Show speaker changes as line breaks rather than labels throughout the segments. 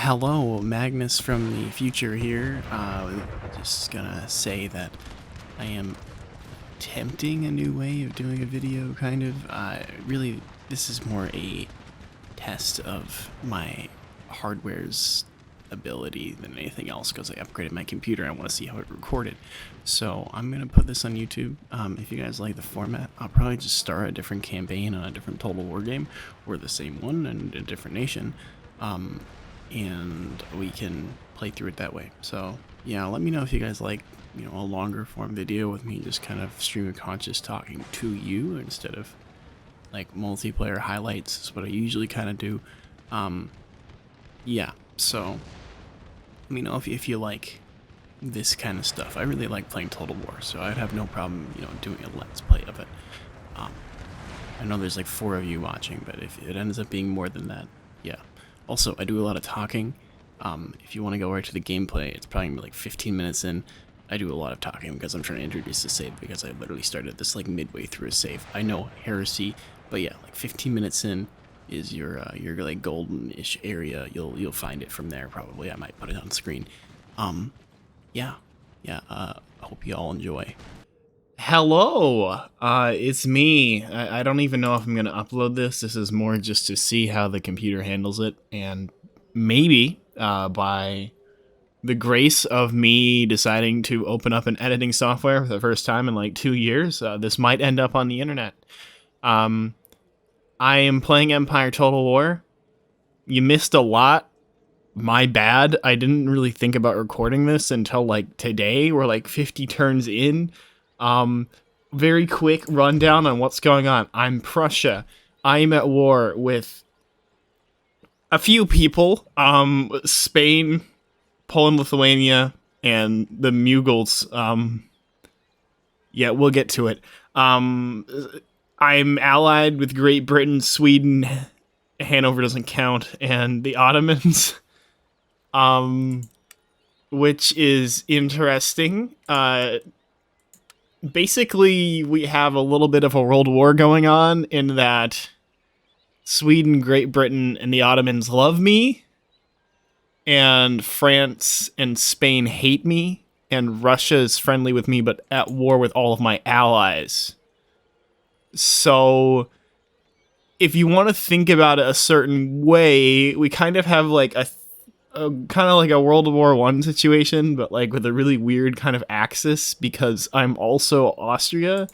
Hello, Magnus from the future here. Just gonna say that I am attempting a new way of doing a video, kind of. Really, this is more a test of my hardware's ability than anything else, because I upgraded my computer. I want to see how it recorded. So I'm gonna put this on YouTube. If you guys like the format, I'll probably just start a different campaign on a different Total War game, or the same one in a different nation. And we can play through it that way. So yeah, let me know if you guys like, a longer form video with me just kind of stream of conscious talking to you instead of like multiplayer highlights is what I usually kind of do. Yeah, so let me know if you like this kind of stuff. I really like playing Total War, so I'd have no problem, doing a let's play of it. I know there's like 4 of you watching, but if it ends up being more than that, yeah. Also, I do a lot of talking. If you want to go right to the gameplay, it's probably gonna be like 15 minutes in. I do a lot of talking because I'm trying to introduce the save, because I literally started this like midway through a save. I know, heresy, but yeah, like 15 minutes in is your like golden-ish area. You'll find it from there probably. I might put it on screen. Yeah. Hope you all enjoy. Hello, it's me. I don't even know if I'm gonna upload this. This is more just to see how the computer handles it, and maybe by the grace of me deciding to open up an editing software for the first time in like 2 years, this might end up on the internet. I am playing Empire Total War. You missed a lot. My bad. I didn't really think about recording this until like today. We're like 50 turns in. Very quick rundown on what's going on. I'm Prussia. I'm at war with a few people. Spain, Poland, Lithuania, and the Mughals. Yeah, we'll get to it. I'm allied with Great Britain, Sweden, Hanover doesn't count, and the Ottomans. Which is interesting. Basically, we have a little bit of a world war going on in that Sweden, Great Britain, and the Ottomans love me, and France and Spain hate me, and Russia is friendly with me but at war with all of my allies. So, if you want to think about it a certain way, we kind of have like a kind of like a World War I situation, but like with a really weird kind of axis, because I'm also Austria.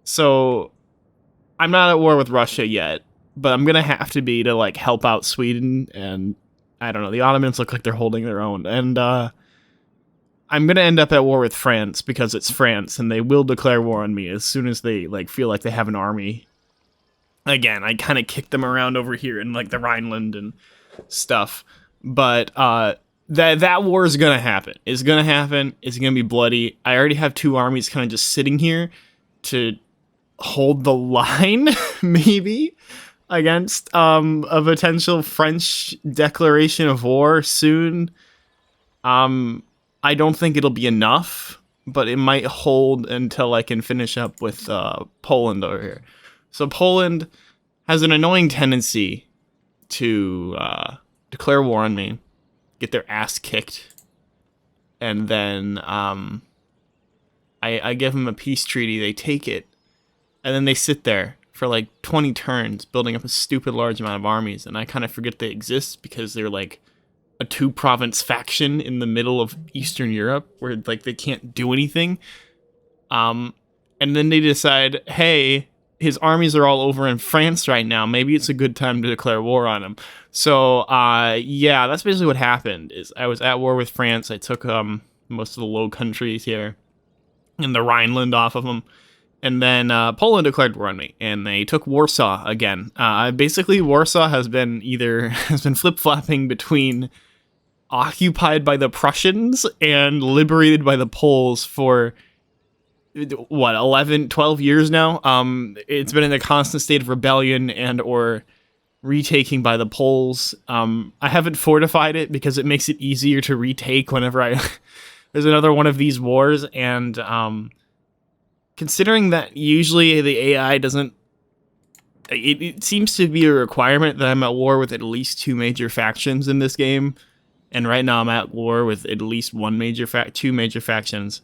So I'm not at war with Russia yet, but I'm gonna have to be to like help out Sweden, and I don't know, the Ottomans look like they're holding their own, and I'm gonna end up at war with France because it's France, and they will declare war on me as soon as they like feel like they have an army. Again, I kind of kicked them around over here in like the Rhineland and stuff. But that war is gonna happen. It's gonna happen. It's gonna be bloody. I already have 2 armies kind of just sitting here to hold the line, maybe, against a potential French declaration of war soon. I don't think it'll be enough, but it might hold until I can finish up with Poland over here. So Poland has an annoying tendency to declare war on me, get their ass kicked, and then I give them a peace treaty, they take it, and then they sit there for like 20 turns building up a stupid large amount of armies, and I kind of forget they exist because they're like a 2-province faction in the middle of Eastern Europe where like they can't do anything. And then they decide, hey, his armies are all over in France right now. Maybe it's a good time to declare war on him. So, yeah, that's basically what happened. Is I was at war with France. I took most of the Low Countries here and the Rhineland off of them. And then Poland declared war on me, and they took Warsaw again. Basically, Warsaw has been flip-flopping between occupied by the Prussians and liberated by the Poles for 11, 12 years now. It's been in a constant state of rebellion and or retaking by the Poles. I haven't fortified it because it makes it easier to retake whenever there's another one of these wars, and considering that usually the AI doesn't it seems to be a requirement that I'm at war with at least two major factions in this game. And right now I'm at war with at least two major factions.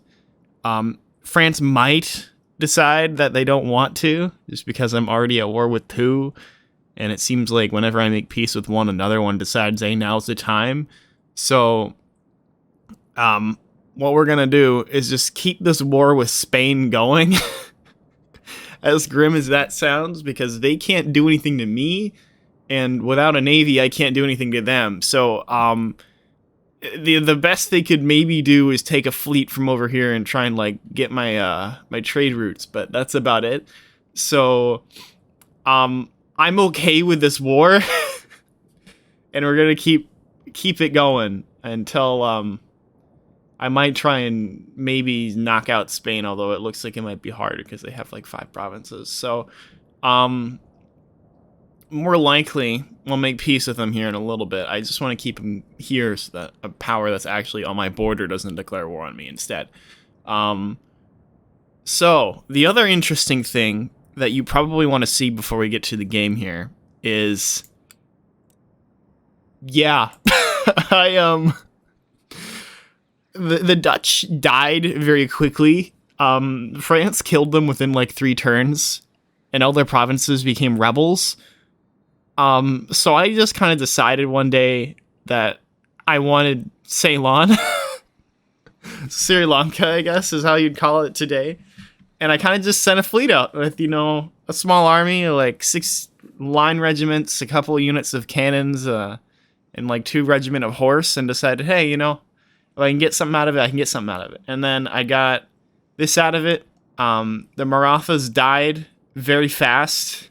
France might decide that they don't want to, just because I'm already at war with two. And it seems like whenever I make peace with one, another one decides, hey, now's the time. So, what we're going to do is just keep this war with Spain going. As grim as that sounds, because they can't do anything to me. And without a navy, I can't do anything to them. So, the best they could maybe do is take a fleet from over here and try and like get my my trade routes, but that's about it. So I'm okay with this war. And we're gonna keep it going until I might try and maybe knock out Spain, although it looks like it might be hard because they have like 5 provinces. So more likely we'll make peace with them here in a little bit. I just want to keep them here so that a power that's actually on my border doesn't declare war on me instead. So the other interesting thing that you probably want to see before we get to the game here is, yeah, the Dutch died very quickly. France killed them within like 3 turns, and all their provinces became rebels. So I just kind of decided one day that I wanted Ceylon. Sri Lanka, I guess, is how you'd call it today. And I kind of just sent a fleet out with, a small army, like 6 line regiments, a couple of units of cannons, and like 2 regiment of horse, and decided, hey, if I can get something out of it, I can get something out of it. And then I got this out of it. The Marathas died very fast.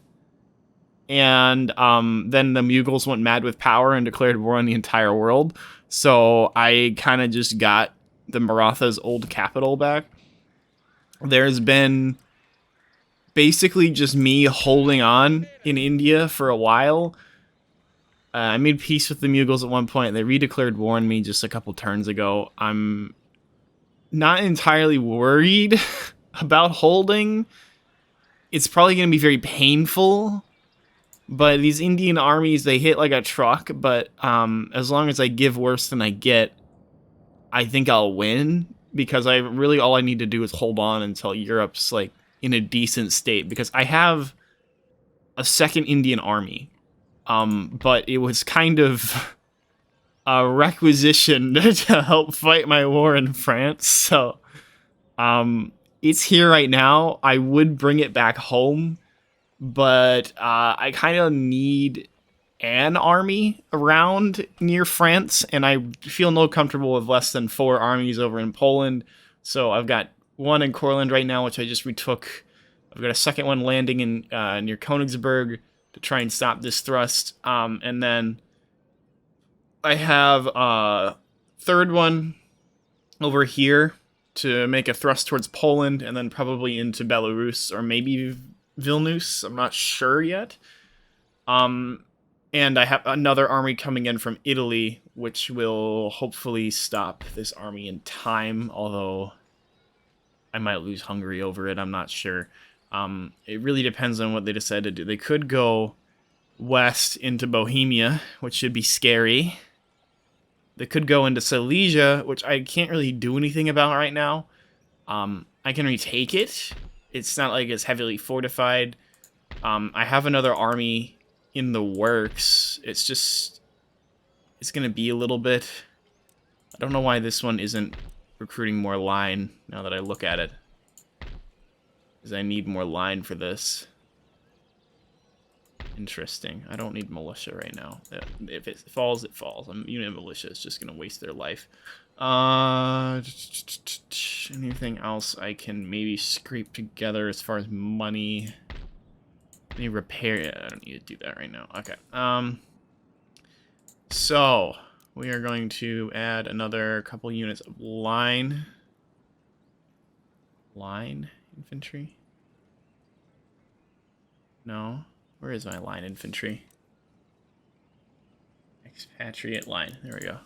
And then the Mughals went mad with power and declared war on the entire world. So I kind of just got the Marathas' old capital back. There's been basically just me holding on in India for a while. I made peace with the Mughals at one point. They redeclared war on me just a couple turns ago. I'm not entirely worried about holding. It's probably going to be very painful. But these Indian armies, they hit like a truck. But as long as I give worse than I get, I think I'll win. Because all I need to do is hold on until Europe's like in a decent state. Because I have a second Indian army. But it was kind of a requisition to help fight my war in France. So it's here right now. I would bring it back home. But I kind of need an army around near France, and I feel no comfortable with less than 4 armies over in Poland. So I've got one in Courland right now, which I just retook. I've got a second one landing in near Königsberg to try and stop this thrust. And then I have a third one over here to make a thrust towards Poland, and then probably into Belarus or maybe Vilnius. I'm not sure yet. And I have another army coming in from Italy, which will hopefully stop this army in time, although I might lose Hungary over it. I'm not sure. It really depends on what they decide to do. They could go west into Bohemia, which should be scary. They could go into Silesia, which I can't really do anything about right now. I can retake it. It's not like it's heavily fortified. I have another army in the works. It's going to be a little bit. I don't know why this one isn't recruiting more line now that I look at it. Because I need more line for this. Interesting. I don't need militia right now. If it falls, it falls. Unit militia is just going to waste their life. Anything else I can maybe scrape together as far as money? Any repair? Yeah, I don't need to do that right now. Okay. So we are going to add another couple units of line infantry. No. Where is my line infantry? Expatriate line. There we go.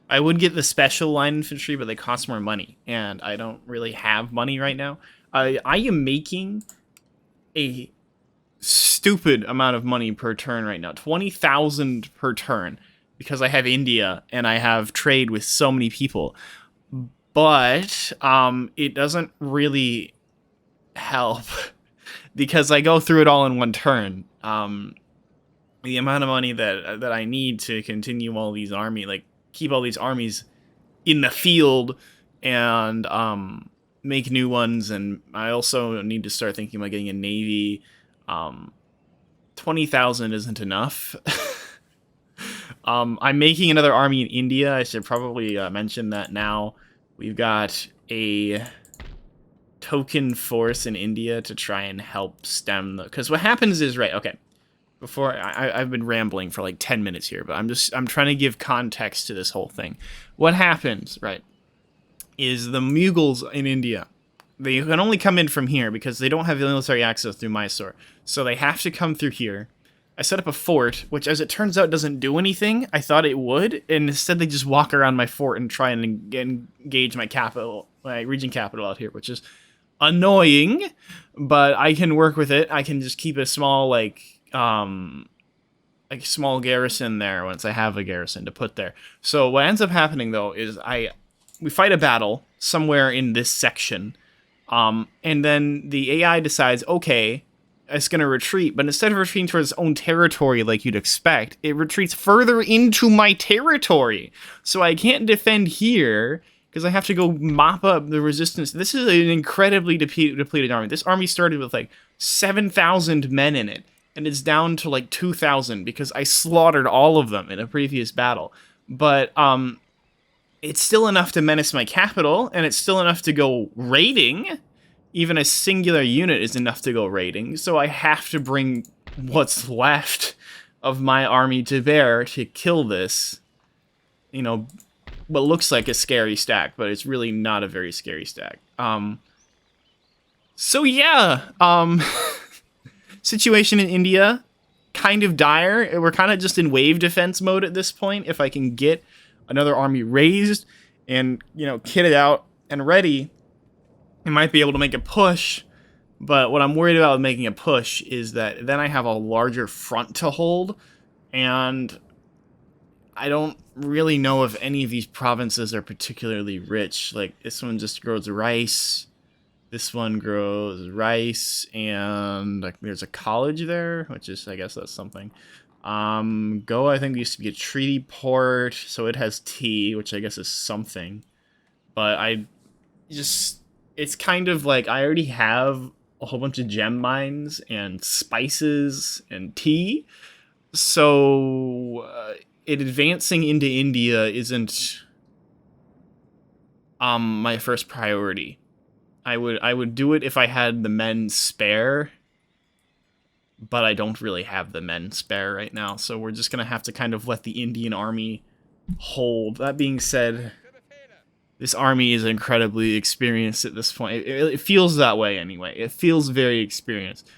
I would get the special line infantry, but they cost more money, and I don't really have money right now. I am making a
stupid amount of money per turn right now. 20,000 per turn. Because I have India and I have trade with so many people. But it doesn't really help. Because I go through it all in one turn. The amount of money that I need to continue all these keep all these armies in the field and make new ones, and I also need to start thinking about getting a navy. 20,000 isn't enough. I'm making another army in India. I should probably mention that now. We've got a token force in India to try and help stem the... Because what happens is, right, okay, before I've been rambling for like 10 minutes here, but I'm trying to give context to this whole thing. What happens, right, is the Mughals in India, they can only come in from here because they don't have military access through Mysore. So they have to come through here. I set up a fort, which as it turns out doesn't do anything. I thought it would, and instead they just walk around my fort and try and engage my capital, my region capital out here, which is annoying, but I can work with it. I can just keep a small, small garrison there once I have a garrison to put there. So what ends up happening, though, is we fight a battle somewhere in this section, and then the AI decides, okay, it's going to retreat, but instead of retreating towards its own territory like you'd expect, it retreats further into my territory. So I can't defend here because I have to go mop up the resistance. This is an incredibly depleted army. This army started with like 7,000 men in it, and it's down to like 2,000 because I slaughtered all of them in a previous battle. But it's still enough to menace my capital, and it's still enough to go raiding. Even a singular unit is enough to go raiding, so I have to bring what's left of my army to bear to kill this, what looks like a scary stack, but it's really not a very scary stack. So yeah, situation in India, kind of dire. We're kind of just in wave defense mode at this point. If I can get another army raised and, kitted out and ready, I might be able to make a push, but what I'm worried about with making a push is that then I have a larger front to hold, and I don't really know if any of these provinces are particularly rich. Like, this one just grows rice, this one grows rice, and there's a college there, which is, I guess that's something. Goa, I think, used to be a treaty port, so it has tea, which I guess is something, but it's kind of like I already have a whole bunch of gem mines and spices and tea. So advancing into India isn't my first priority. I would do it if I had the men spare, but I don't really have the men spare right now. So we're just going to have to kind of let the Indian army hold. That being said, this army is incredibly experienced at this point. It feels that way anyway. It feels very experienced.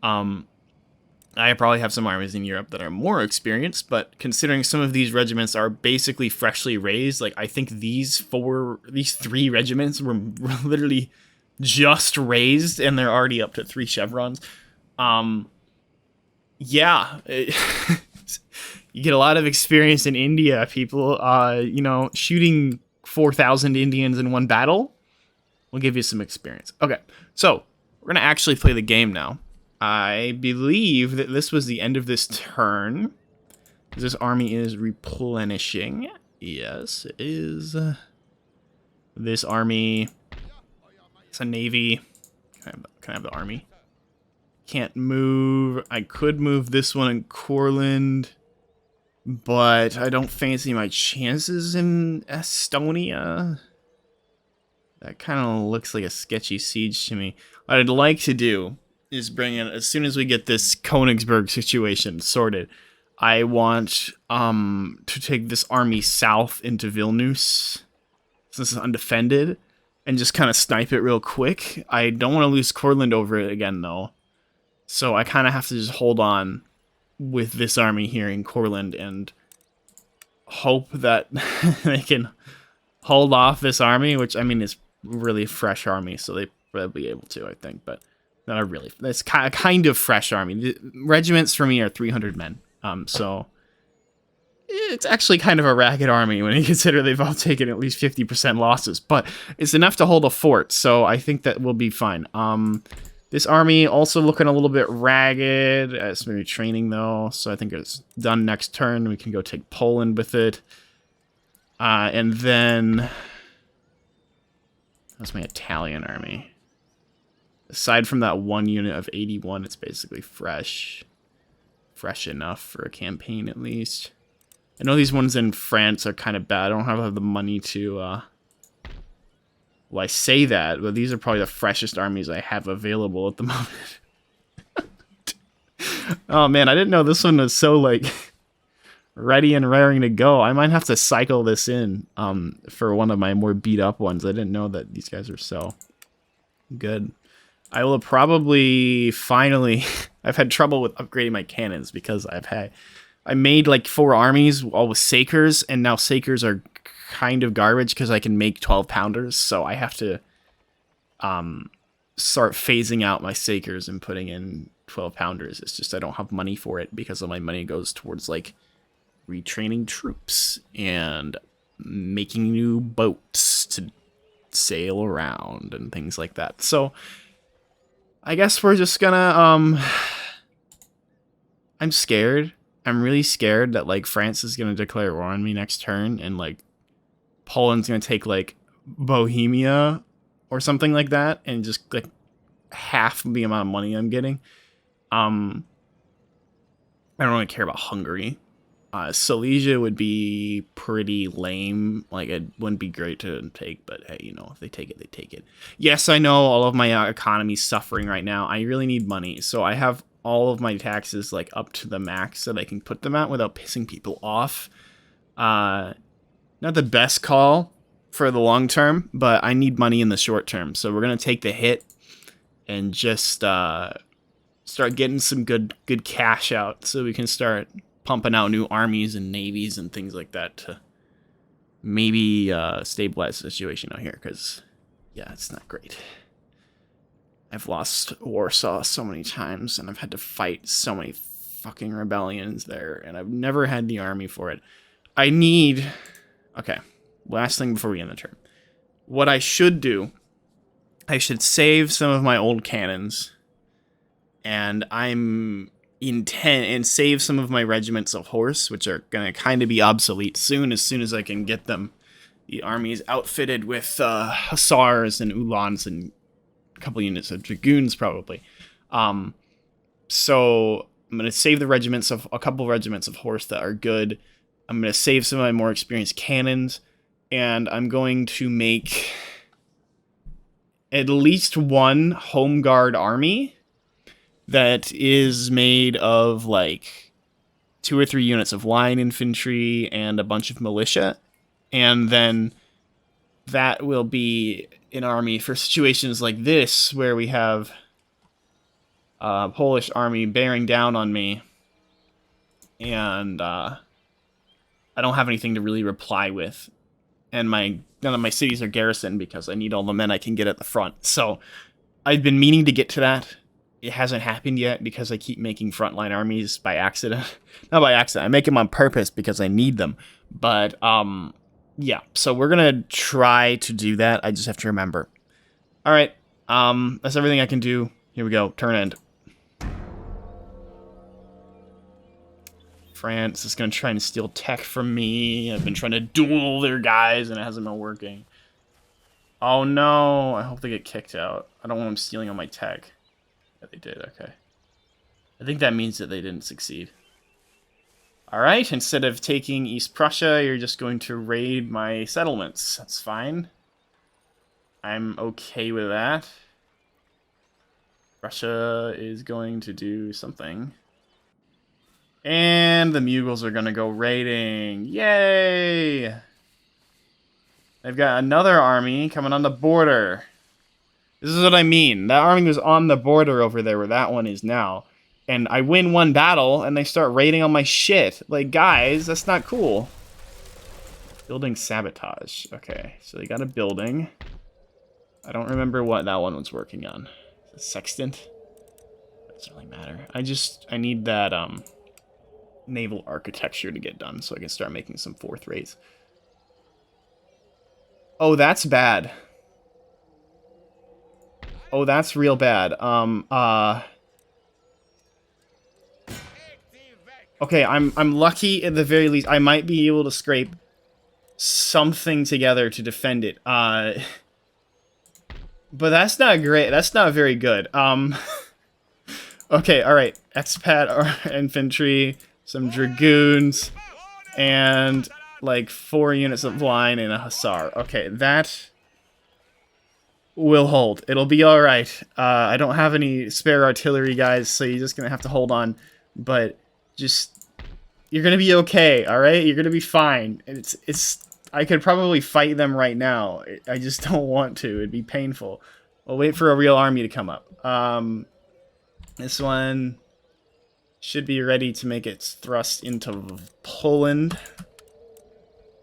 I probably have some armies in Europe that are more experienced, but considering some of these regiments are basically freshly raised, like I think these 3 regiments were literally just raised and they're already up to 3 chevrons. Yeah. You get a lot of experience in India, people. Shooting 4,000 Indians in one battle will give you some experience. Okay, so we're going to actually play the game now. I believe that this was the end of this turn. This army is replenishing. Yes, it is. This army... It's a navy. Can I have the army? Can't move. I could move this one in Courland, but I don't fancy my chances in Estonia. That kind of looks like a sketchy siege to me. What I'd like to do is bring in, as soon as we get this Königsberg situation sorted, I want to take this army south into Vilnius, since it's undefended, and just kind of snipe it real quick. I don't want to lose Courland over it again, though. So I kind of have to just hold on with this army here in Courland and hope that they can hold off this army, which, I mean, is really a fresh army, so they probably be able to, I think. But not a really. That's kind of fresh army. The regiments for me are 300 men. So it's actually kind of a ragged army when you consider they've all taken at least 50% losses, but it's enough to hold a fort, so I think that will be fine. This army also looking a little bit ragged. It's maybe training though, so I think it's done next turn. We can go take Poland with it. And then that's my Italian army. Aside from that one unit of 81, it's basically fresh enough for a campaign at least. I know these ones in France are kind of bad. I don't have the money to, well, I say that, but these are probably the freshest armies I have available at the moment. Oh man, I didn't know this one was so, like, ready and raring to go. I might have to cycle this in, for one of my more beat up ones. I didn't know that these guys are so good. I will probably finally... I've had trouble with upgrading my cannons because I made like 4 armies all with Sakers, and now Sakers are kind of garbage because I can make 12 pounders, so I have to start phasing out my Sakers and putting in 12 pounders. It's just I don't have money for it because all my money goes towards like retraining troops and making new boats to sail around and things like that. So I guess we're just gonna I'm scared. I'm really scared that, like, France is going to declare war on me next turn, and, like, Poland's going to take, like, Bohemia or something like that, and just, like, half the amount of money I'm getting. I don't really care about Hungary. Silesia would be pretty lame. Like, it wouldn't be great to take, but, hey, you know, if they take it, they take it. Yes, I know all of my economy's suffering right now. I really need money, so I have all of my taxes like up to the max that I can put them at without pissing people off. Not the best call for the long term, but I need money in the short term. So we're going to take the hit and just start getting some good cash out so we can start pumping out new armies and navies and things like that to maybe stabilize the situation out here, because yeah, it's not great. I've lost Warsaw so many times, and I've had to fight so many fucking rebellions there, and I've never had the army for it. I need... Okay, last thing before we end the turn. What I should do, I should save some of my old cannons, and and save some of my regiments of horse, which are going to kind of be obsolete soon as I can get them. The army's outfitted with hussars and uhlans and a couple units of dragoons probably. So I'm going to save a couple regiments of horse that are good. I'm going to save some of my more experienced cannons, and I'm going to make at least one home guard army that is made of like 2 or 3 units of line infantry and a bunch of militia. And then that will be an army for situations like this, where we have a Polish army bearing down on me, and I don't have anything to really reply with, and none of my cities are garrisoned because I need all the men I can get at the front. So I've been meaning to get to that. It hasn't happened yet because I keep making frontline armies by accident. Not by accident. I make them on purpose because I need them. But yeah, so we're gonna try to do that. I just have to remember. All right, that's everything I can do. Here we go. Turn end. France is gonna try and steal tech from me. I've been trying to duel their guys, and it hasn't been working. Oh no! I hope they get kicked out. I don't want them stealing all my tech. Yeah, they did. Okay. I think that means that they didn't succeed. Alright, instead of taking East Prussia, you're just going to raid my settlements. That's fine. I'm okay with that. Russia is going to do something. And the Mughals are going to go raiding. Yay! They've got another army coming on the border. This is what I mean. That army was on the border over there where that one is now. And I win one battle, and they start raiding on my shit. Like, guys, that's not cool. Building sabotage. Okay, so they got a building. I don't remember what that one was working on. Sextant? Doesn't really matter. I need that naval architecture to get done so I can start making some fourth rates. Oh, that's bad. Oh, that's real bad. Okay, I'm lucky at the very least. I might be able to scrape something together to defend it. But that's not great. That's not very good. Okay, alright. Expat or infantry, some dragoons, and like 4 units of line and a hussar. Okay, that will hold. It'll be alright. I don't have any spare artillery, guys, so you're just gonna have to hold on. But just, you're gonna be okay, alright? You're gonna be fine. I could probably fight them right now. I just don't want to. It'd be painful. We'll wait for a real army to come up. This one should be ready to make its thrust into Poland.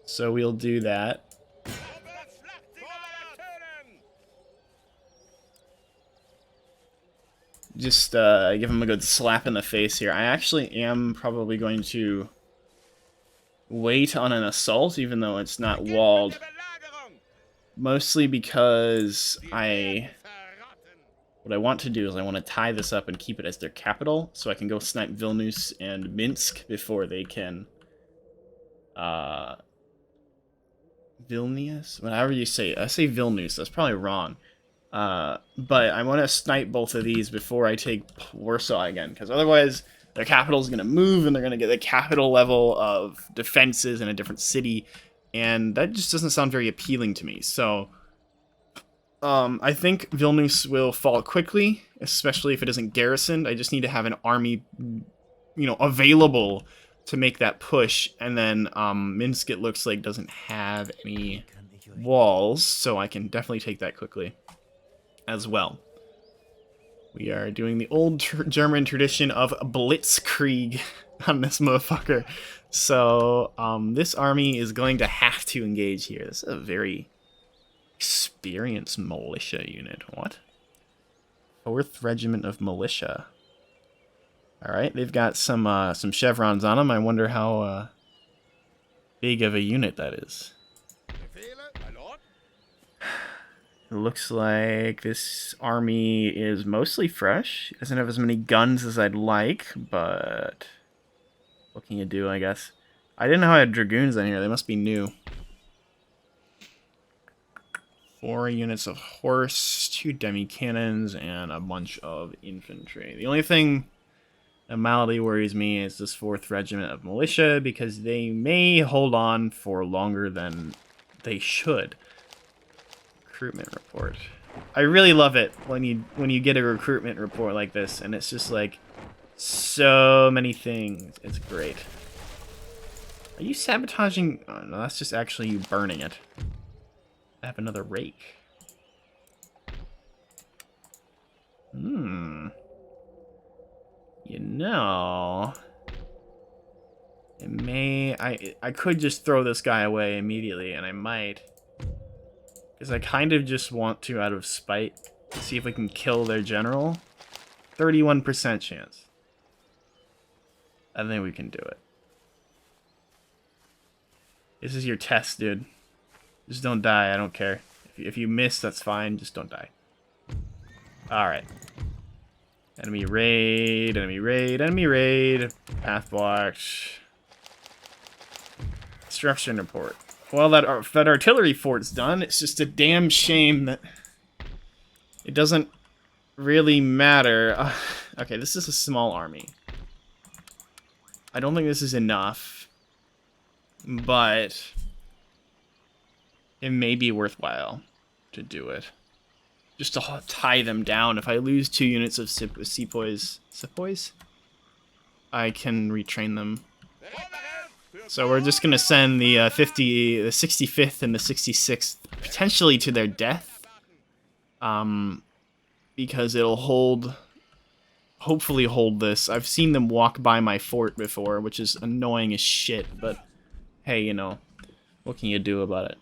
So we'll do that. Just give him a good slap in the face here. I actually am probably going to wait on an assault, even though it's not walled. Mostly because what I want to do is I want to tie this up and keep it as their capital, so I can go snipe Vilnius and Minsk before they can... Vilnius? Whatever you say it. I say Vilnius, that's probably wrong. But I want to snipe both of these before I take Warsaw again, because otherwise their capital is going to move and they're going to get the capital level of defenses in a different city, and that just doesn't sound very appealing to me. So I think Vilnius will fall quickly, especially if it isn't garrisoned. I just need to have an army, available to make that push. And then Minsk, it looks like, doesn't have any walls, so I can definitely take that quickly as well. We are doing the old German tradition of blitzkrieg on this motherfucker. So this army is going to have to engage here. This is a very experienced militia unit. What? 4th Regiment of Militia. Alright, they've got some chevrons on them. I wonder how big of a unit that is. It looks like this army is mostly fresh. It doesn't have as many guns as I'd like, but what can you do, I guess? I didn't know I had dragoons in here. They must be new. 4 units of horse, 2 demi-cannons, and a bunch of infantry. The only thing that mildly worries me is this 4th Regiment of Militia, because they may hold on for longer than they should. Recruitment report. I really love it when you get a recruitment report like this, and it's just like so many things. It's great. Are you sabotaging? Oh, no, that's just actually you burning it. I have another rake. You know, it may. I could just throw this guy away immediately, and I might. Because I kind of just want to, out of spite, see if we can kill their general. 31% chance. I think we can do it. This is your test, dude. Just don't die, I don't care. If you miss, that's fine, just don't die. Alright. Enemy raid, enemy raid, enemy raid. Path blocked. Disruption report. Well, that artillery fort's done. It's just a damn shame that it doesn't really matter. Okay, this is a small army. I don't think this is enough, but it may be worthwhile to do it. Just to tie them down. If I lose 2 units of sepoys, I can retrain them. So we're just gonna send the 65th and the 66th potentially to their death, because it'll hopefully hold this. I've seen them walk by my fort before, which is annoying as shit. But hey, you know, what can you do about it?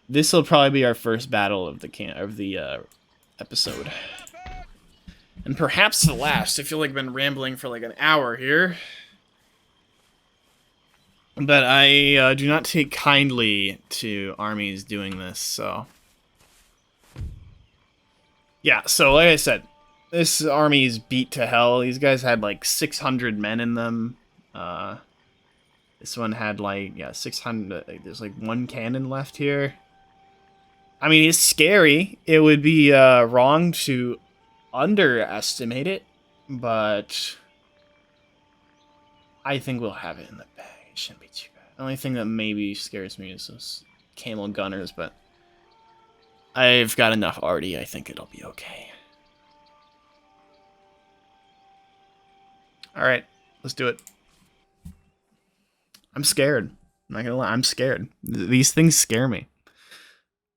This will probably be our first battle of the episode. And perhaps the last. I feel like I've been rambling for like an hour here. But I do not take kindly to armies doing this, so... Yeah, so like I said, this army is beat to hell. These guys had like 600 men in them. This one had like, yeah, 600. There's like one cannon left here. I mean, it's scary. It would be wrong to underestimate it, but I think we'll have it in the bag. It shouldn't be too bad. The only thing that maybe scares me is those camel gunners, but I've got enough already. I think it'll be okay. All right, let's do it. I'm scared. I'm not gonna lie. I'm scared. These things scare me.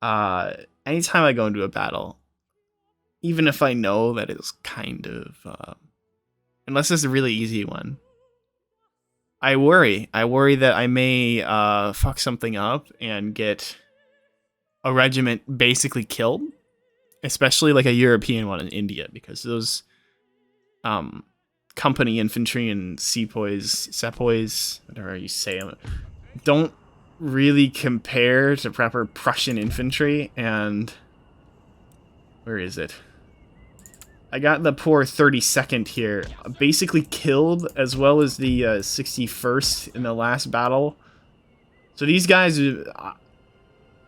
Anytime I go into a battle, even if I know that it's kind of, unless it's a really easy one, I worry. I worry that I may fuck something up and get a regiment basically killed, especially like a European one in India, because those company infantry and sepoys, whatever you say them, don't really compare to proper Prussian infantry. And where is it? I got the poor 32nd here, basically killed, as well as the 61st in the last battle. So these guys,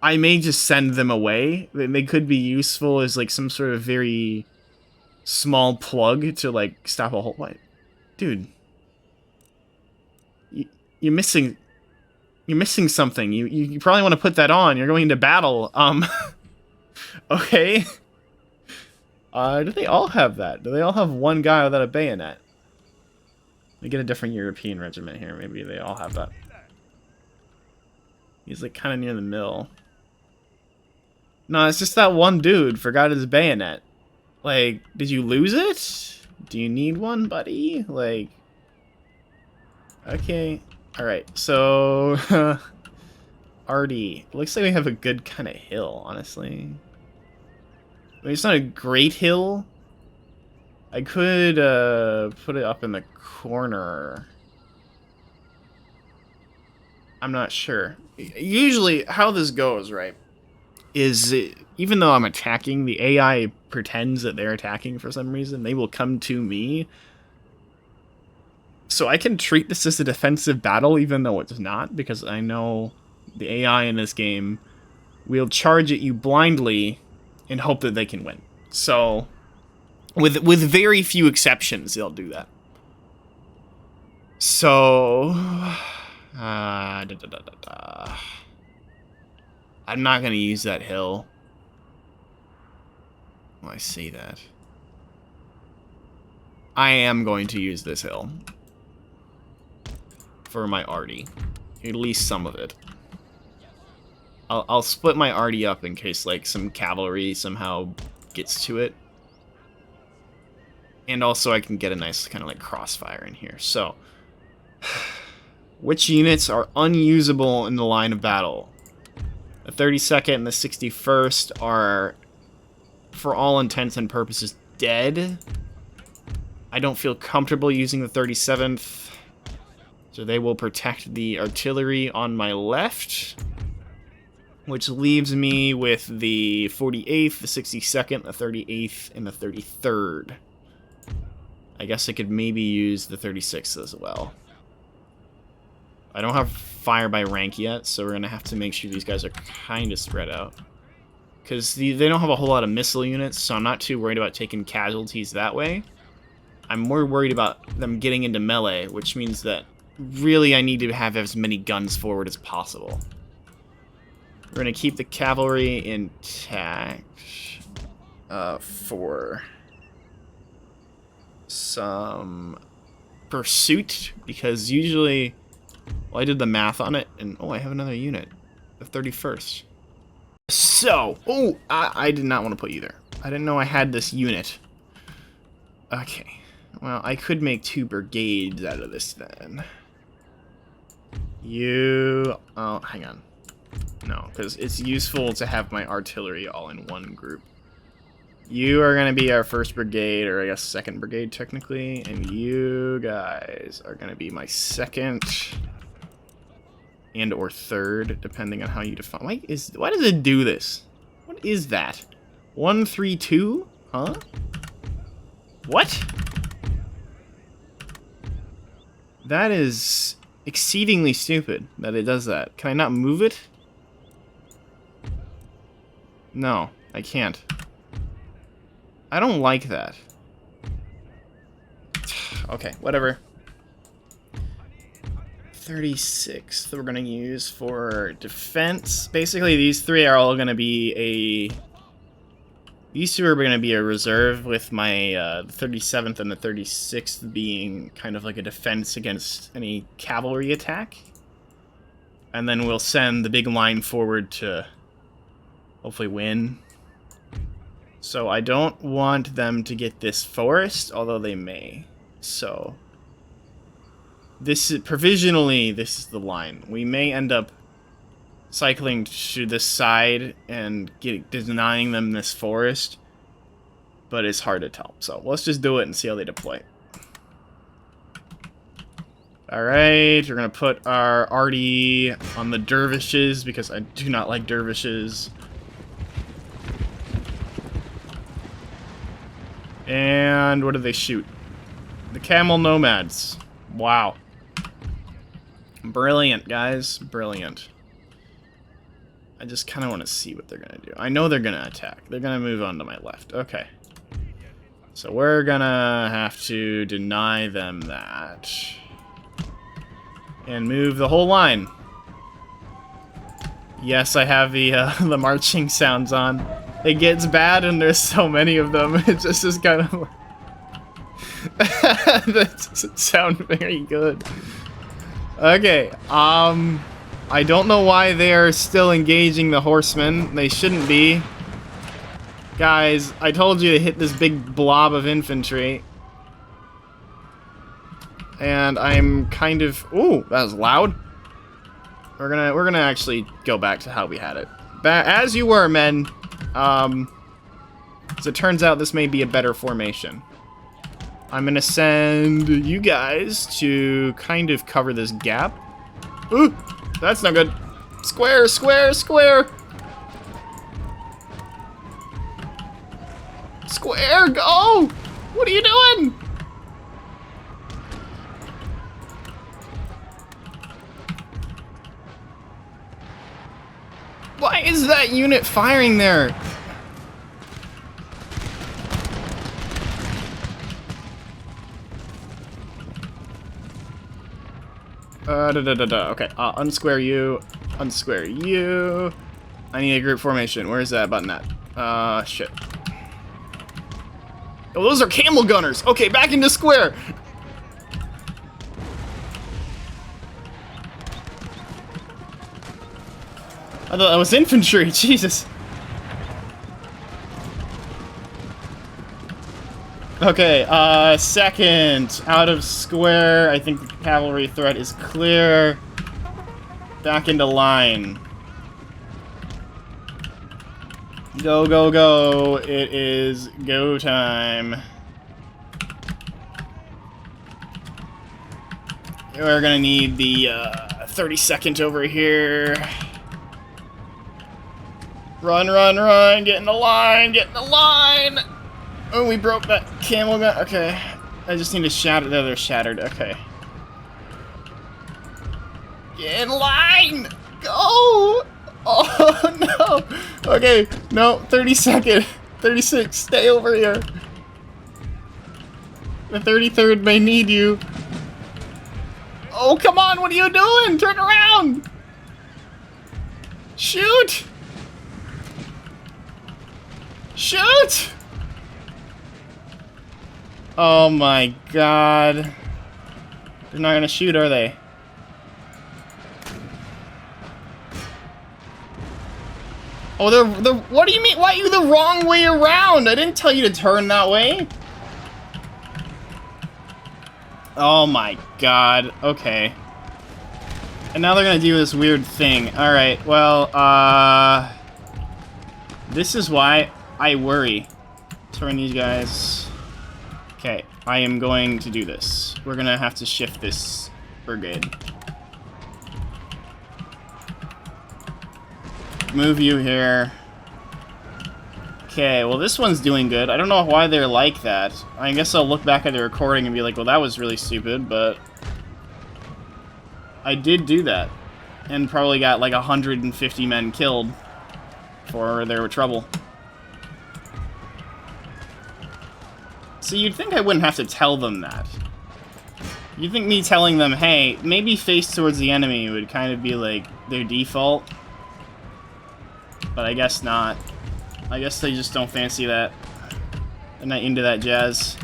I may just send them away. They could be useful as like some sort of very small plug to like stop a whole fight. Dude, you're missing something. You probably want to put that on. You're going into battle. Okay. Do they all have that? Do they all have one guy without a bayonet? Let me get a different European regiment here. Maybe they all have that. He's like kind of near the middle. No, it's just that one dude forgot his bayonet. Like, did you lose it? Do you need one, buddy? Like, okay. Alright, so... RD. Looks like we have a good kind of hill, honestly. I mean, it's not a great hill. I could put it up in the corner. I'm not sure. Usually, how this goes, right, is even though I'm attacking, the AI pretends that they're attacking for some reason. They will come to me. So I can treat this as a defensive battle, even though it's not, because I know the AI in this game will charge at you blindly and hope that they can win. So, with very few exceptions, they'll do that. So, I'm not gonna use that hill. Well, I say that. I am going to use this hill for my arty, at least some of it. I'll split my arty up in case like some cavalry somehow gets to it. And also I can get a nice kind of like crossfire in here. So, which units are unusable in the line of battle? The 32nd and the 61st are, for all intents and purposes, dead. I don't feel comfortable using the 37th. So they will protect the artillery on my left. Which leaves me with the 48th, the 62nd, the 38th, and the 33rd. I guess I could maybe use the 36th as well. I don't have fire by rank yet, so we're going to have to make sure these guys are kind of spread out. Because they don't have a whole lot of missile units, so I'm not too worried about taking casualties that way. I'm more worried about them getting into melee, which means that really I need to have as many guns forward as possible. We're going to keep the cavalry intact for some pursuit, because usually, well, I did the math on it, and oh, I have another unit, the 31st. So, oh, I did not want to put you there. I didn't know I had this unit. Okay, well, I could make 2 brigades out of this then. Oh, hang on. No, because it's useful to have my artillery all in one group. You are going to be our 1st brigade, or I guess 2nd brigade technically, and you guys are going to be my 2nd and or 3rd, depending on how you define. Why does it do this? What is that? 132? Huh? What? That is exceedingly stupid that it does that. Can I not move it? No, I can't. I don't like that. Okay, whatever. 36 that we're going to use for defense. Basically, these 3 are all going to be a... These 2 are going to be a reserve, with my 37th and the 36th being kind of like a defense against any cavalry attack. And then we'll send the big line forward to hopefully win. So I don't want them to get this forest, although they may. So this is provisionally, this is the line. We may end up cycling to this side and denying them this forest, but it's hard to tell. So let's just do it and see how they deploy. Alright, we're gonna put our arty on the dervishes because I do not like dervishes. And what do they shoot? The camel nomads. Wow. Brilliant, guys. Brilliant. I just kind of want to see what they're going to do. I know they're going to attack. They're going to move on to my left. Okay. So we're going to have to deny them that. And move the whole line. Yes, I have the the marching sounds on. It gets bad and there's so many of them. It just is kind of... that doesn't sound very good. Okay, I don't know why they are still engaging the horsemen. They shouldn't be. Guys, I told you to hit this big blob of infantry. And I'm kind of... Ooh, that was loud. We're gonna actually go back to how we had it. As you were, men. As it turns out, this may be a better formation. I'm gonna send you guys to kind of cover this gap. Ooh, that's not good. Square, square, square. Square, go! What are you doing? Why is that unit firing there? Okay, unsquare you. Unsquare you. I need a group formation. Where's that button at? Shit. Oh, those are camel gunners. Okay, back into square. I thought that was infantry. Jesus. Okay, second. Out of square. I think the cavalry threat is clear. Back into line. Go, go, go. It is go time. We're gonna need the 32nd over here. Run, run, run. Get in the line. Get in the line. Oh, we broke that camel gun. Okay. I just need to shatter. There, they're shattered. Okay. Get in line. Go. Oh, no. Okay. No. 32nd. 36. Stay over here. The 33rd may need you. Oh, come on. What are you doing? Turn around. Shoot. Shoot. Oh my god. They're not gonna shoot, are they? Oh, they're what do you mean? Why are you the wrong way around? I didn't tell you to turn that way. Oh my god. Okay. And now they're gonna do this weird thing. Alright, well, this is why I worry. Turn these guys. Okay, I am going to do this. We're gonna have to shift this brigade. Move you here. Okay, well this one's doing good. I don't know why they're like that. I guess I'll look back at the recording and be like, well that was really stupid, but... I did do that. And probably got like 150 men killed before there were trouble. So you'd think I wouldn't have to tell them that. You'd think me telling them, hey, maybe face towards the enemy would kind of be like their default. But I guess not. I guess they just don't fancy that. They're not into that jazz.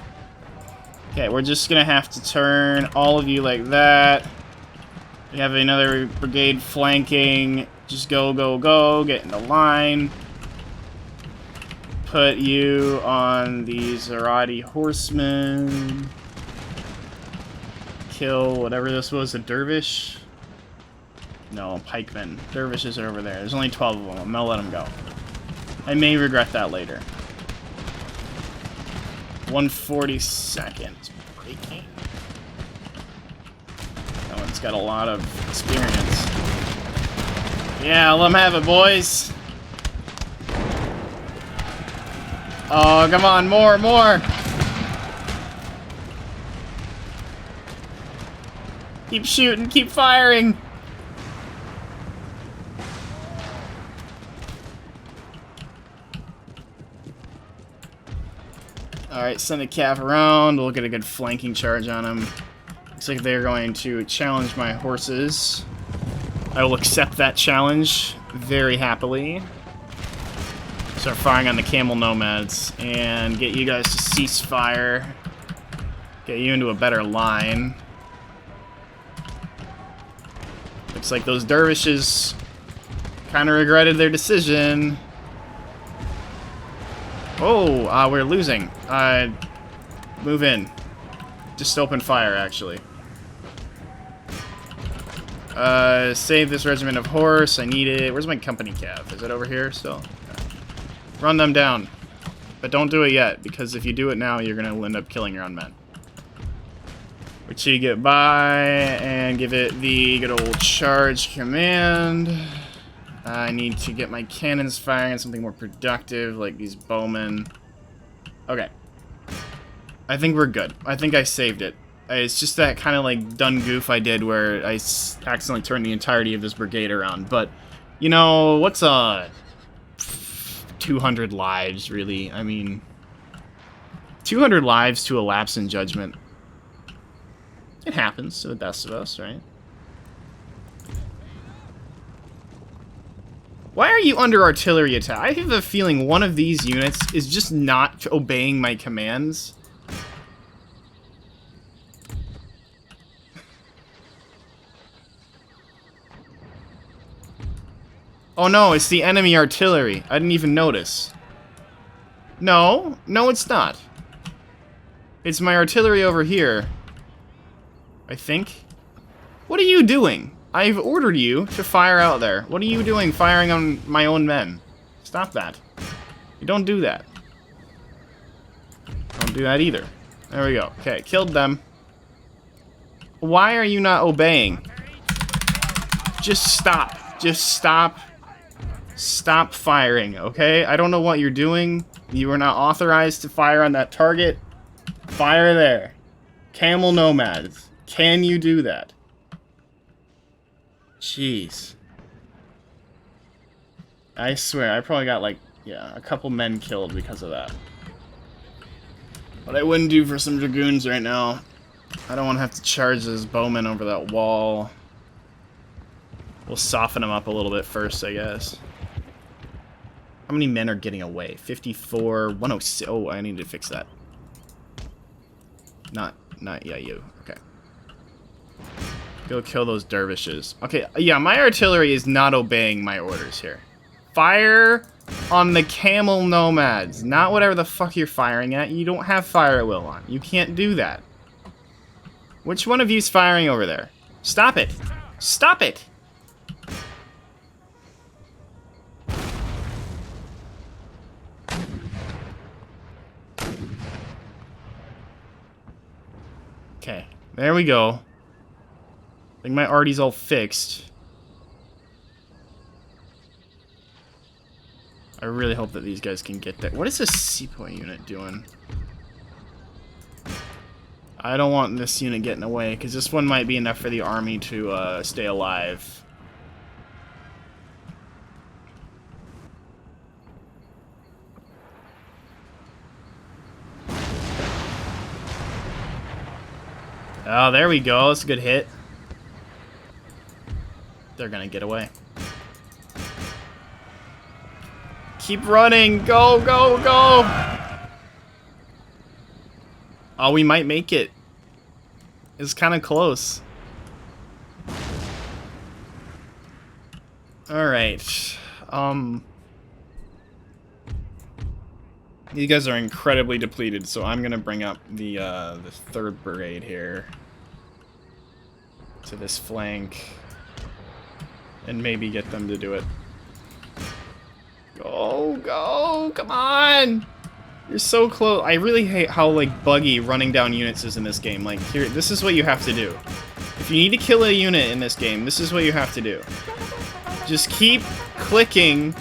Okay, we're just gonna have to turn all of you like that. We have another brigade flanking. Just go, go, go. Get in the line. Put you on the Zarati horsemen. Kill whatever this was, a dervish? No, pikemen. Dervishes are over there. There's only 12 of them. I'm gonna let them go. I may regret that later. 142nd. Breaking. That one's got a lot of experience. Yeah, let them have it, boys. Oh, come on, more, more. Keep shooting, keep firing. Alright, send a cav around. We'll get a good flanking charge on them. Looks like they're going to challenge my horses. I will accept that challenge very happily. Start firing on the camel nomads and get you guys to cease fire. Get you into a better line. Looks like those dervishes kind of regretted their decision. Oh, we're losing. Move in. Just open fire, actually. Save this regiment of horse. I need it. Where's my company cav? Is it over here still? Okay. Run them down. But don't do it yet, because if you do it now, you're going to end up killing your own men. Which you get by and give it the good old charge command. I need to get my cannons firing on something more productive, like these bowmen. Okay. I think we're good. I think I saved it. It's just that kind of like done goof I did where I accidentally turned the entirety of this brigade around. But, you know, what's 200 lives, really? I mean, 200 lives to a lapse in judgment. It happens to the best of us, right? Why are you under artillery attack? I have a feeling one of these units is just not obeying my commands. Oh no, it's the enemy artillery. I didn't even notice. No, no it's not. It's my artillery over here. I think. What are you doing? I've ordered you to fire out there. What are you doing firing on my own men? Stop that. You don't do that. Don't do that either. There we go. Okay, killed them. Why are you not obeying? Just stop. Just stop. Stop firing, okay? I don't know what you're doing. You are not authorized to fire on that target. Fire there. Camel nomads. Can you do that? Jeez. I swear, I probably got like, yeah, a couple men killed because of that. What I wouldn't do for some dragoons right now. I don't want to have to charge those bowmen over that wall. We'll soften them up a little bit first, I guess. How many men are getting away? 54, 106. Oh, I need to fix that. Yeah, you. Okay. Go kill those dervishes. Okay, yeah, my artillery is not obeying my orders here. Fire on the camel nomads. Not whatever the fuck you're firing at. You don't have fire at will on. You can't do that. Which one of you's firing over there? Stop it. Stop it. Okay, there we go. I think my arty's all fixed. I really hope that these guys can get there. What is this Sepoy unit doing? I don't want this unit getting away, because this one might be enough for the army to stay alive. Oh, there we go. That's a good hit. They're gonna get away. Keep running! Go, go, go! Oh, we might make it. It's kind of close. Alright. These guys are incredibly depleted, so I'm gonna bring up the 3rd Brigade here to this flank and maybe get them to do it. Go, go, come on! You're so close. I really hate how, like, buggy running down units is in this game. Like, here, this is what you have to do. If you need to kill a unit in this game, this is what you have to do. Just keep clicking.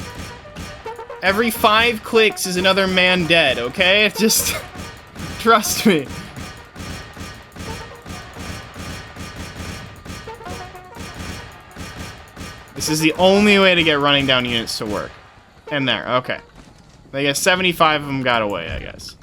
Every 5 clicks is another man dead, okay? Just trust me. This is the only way to get running down units to work. And there, okay. I guess 75 of them got away, I guess.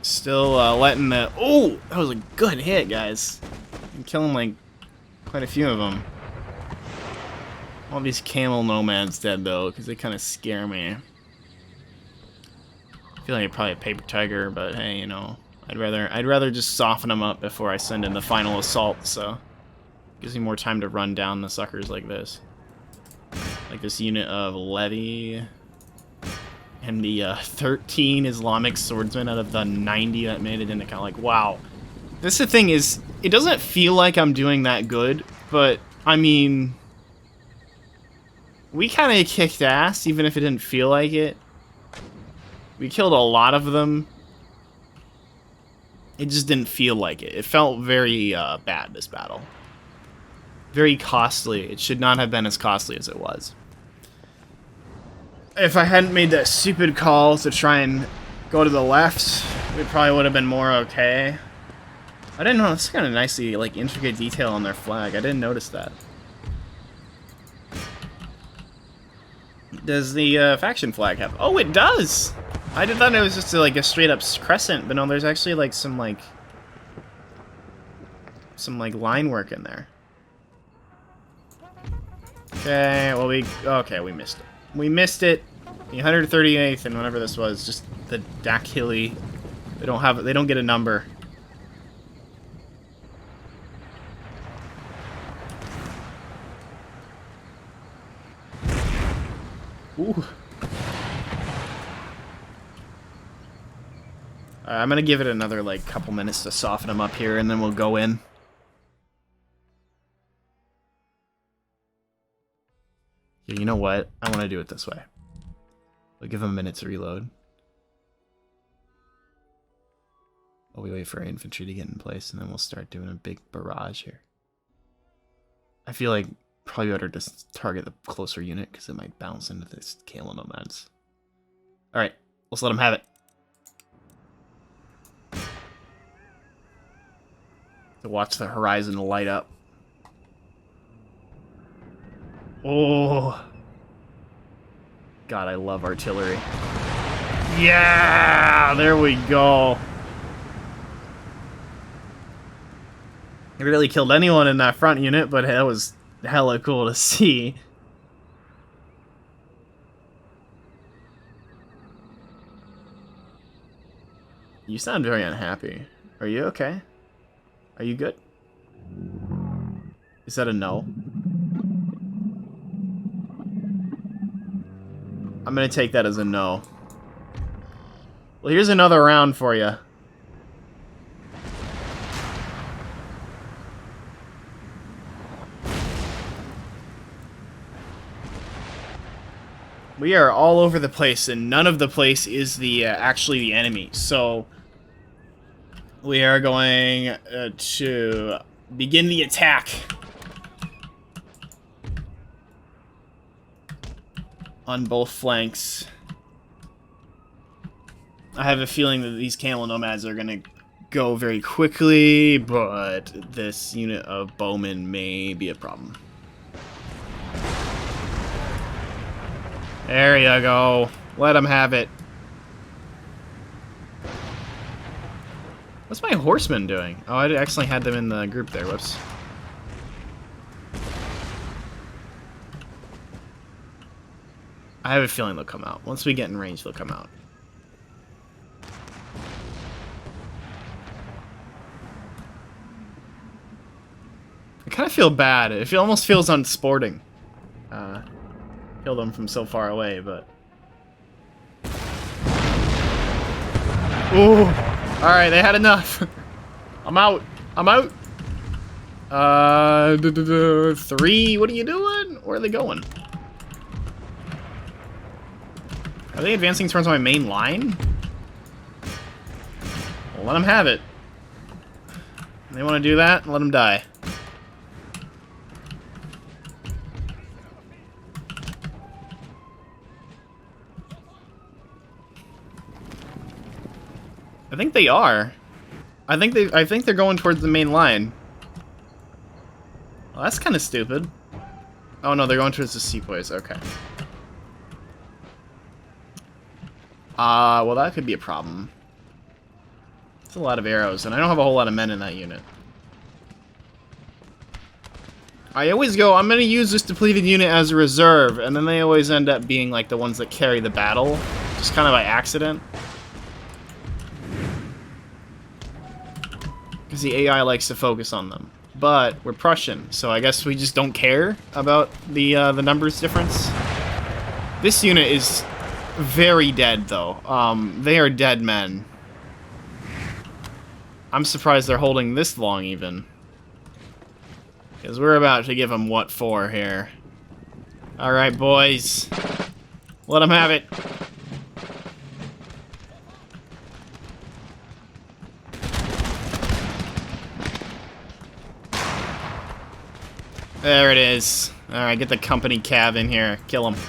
Still letting the... Oh! That was a good hit, guys. I'm killing, like, quite a few of them. All these camel nomads dead, though, because they kind of scare me. I feel like you're probably a paper tiger, but hey, you know... I'd rather just soften them up before I send in the final assault, so... Gives me more time to run down the suckers like this. Like this unit of Levy... And the 13 Islamic swordsmen out of the 90 that made it into kind of like, wow. This is the thing is, it doesn't feel like I'm doing that good, but, I mean... We kind of kicked ass, even if it didn't feel like it. We killed a lot of them. It just didn't feel like it. It felt very bad, this battle. Very costly. It should not have been as costly as it was. If I hadn't made that stupid call to try and go to the left, it probably would have been more okay. I didn't know. It's kind of nicely, like, intricate detail on their flag. I didn't notice that. Does the faction flag have... Oh, it does! I thought it was just like a straight up crescent, but no, there's actually like some line work in there. Okay, well we missed it. We missed it. The 138th and whatever this was, just the Dakhili. They don't get a number. Ooh. I'm gonna give it another, like, couple minutes to soften them up here, and then we'll go in. Yeah, you know what? I want to do it this way. We'll give them a minute to reload. While we wait for our infantry to get in place, and then we'll start doing a big barrage here. I feel like probably better to target the closer unit, because it might bounce into this Kalen nomads. Alright, let's let them have it. To watch the horizon light up. Oh. God, I love artillery. Yeah! There we go. I really killed anyone in that front unit, but that was hella cool to see. You sound very unhappy. Are you okay? Are you good? Is that a no? I'm gonna take that as a no. Well, here's another round for you. We are all over the place, and none of the place is the actually the enemy. So we are going to begin the attack on both flanks. I have a feeling that these camel nomads are going to go very quickly, but this unit of bowmen may be a problem. There you go. Let them have it. What's my horseman doing? Oh, I accidentally had them in the group there. Whoops. I have a feeling they'll come out. Once we get in range, they'll come out. I kind of feel bad. It almost feels unsporting. Kill them from so far away, but... Ooh! Alright, they had enough. I'm out. I'm out. 3, what are you doing? Where are they going? Are they advancing towards my main line? Well, let them have it. They want to do that? Let them die. I think they are. I think they're going towards the main line. Well, that's kind of stupid. Oh no, they're going towards the seapoys. Okay. Well, that could be a problem. It's a lot of arrows, and I don't have a whole lot of men in that unit. I always go, I'm going to use this depleted unit as a reserve, and then they always end up being like the ones that carry the battle, just kind of by accident. Because the AI likes to focus on them. But we're Prussian, so I guess we just don't care about the numbers difference. This unit is very dead, though. They are dead men. I'm surprised they're holding this long, even. Because we're about to give them what for here. Alright, boys. Let them have it. There it is. Alright, get the company cav in here. Kill him.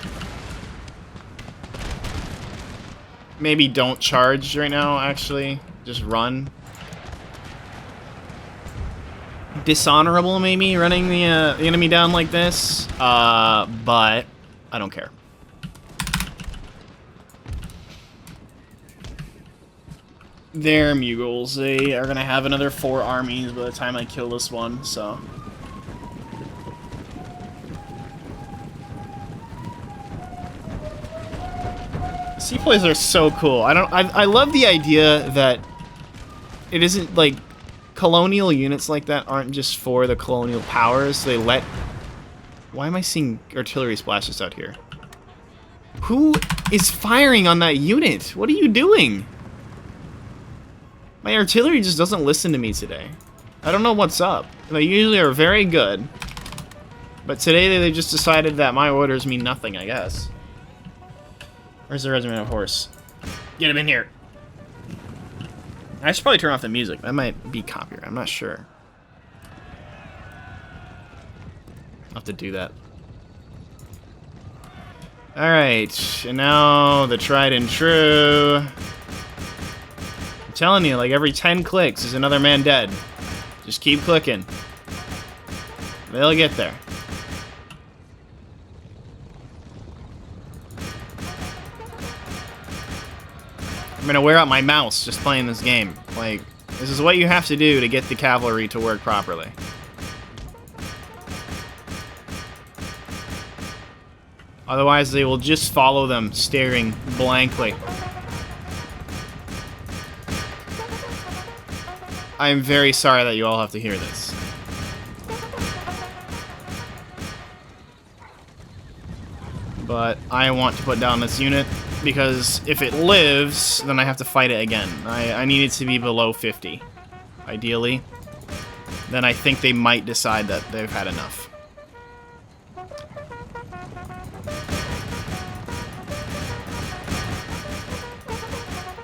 Maybe don't charge right now, actually. Just run. Dishonorable, maybe, running the enemy down like this. But I don't care. They're Mughals. They are gonna have another 4 armies by the time I kill this one, so... Seapoys are so cool. I love the idea that it isn't like colonial units like that aren't just for the colonial powers. They let... Why am I seeing artillery splashes out here? Who is firing on that unit? What are you doing? My artillery just doesn't listen to me today. I don't know what's up. They usually are very good. But today they just decided that my orders mean nothing, I guess. Where's the regiment of horse? Get him in here. I should probably turn off the music. That might be copyright. I'm not sure. I'll have to do that. Alright. And now the tried and true. I'm telling you, like every 10 clicks is another man dead. Just keep clicking. They'll get there. I'm gonna wear out my mouse just playing this game. Like, this is what you have to do to get the cavalry to work properly. Otherwise, they will just follow them, staring blankly. I am very sorry that you all have to hear this. But I want to put down this unit. Because if it lives, then I have to fight it again. I need it to be below 50, ideally. Then I think they might decide that they've had enough.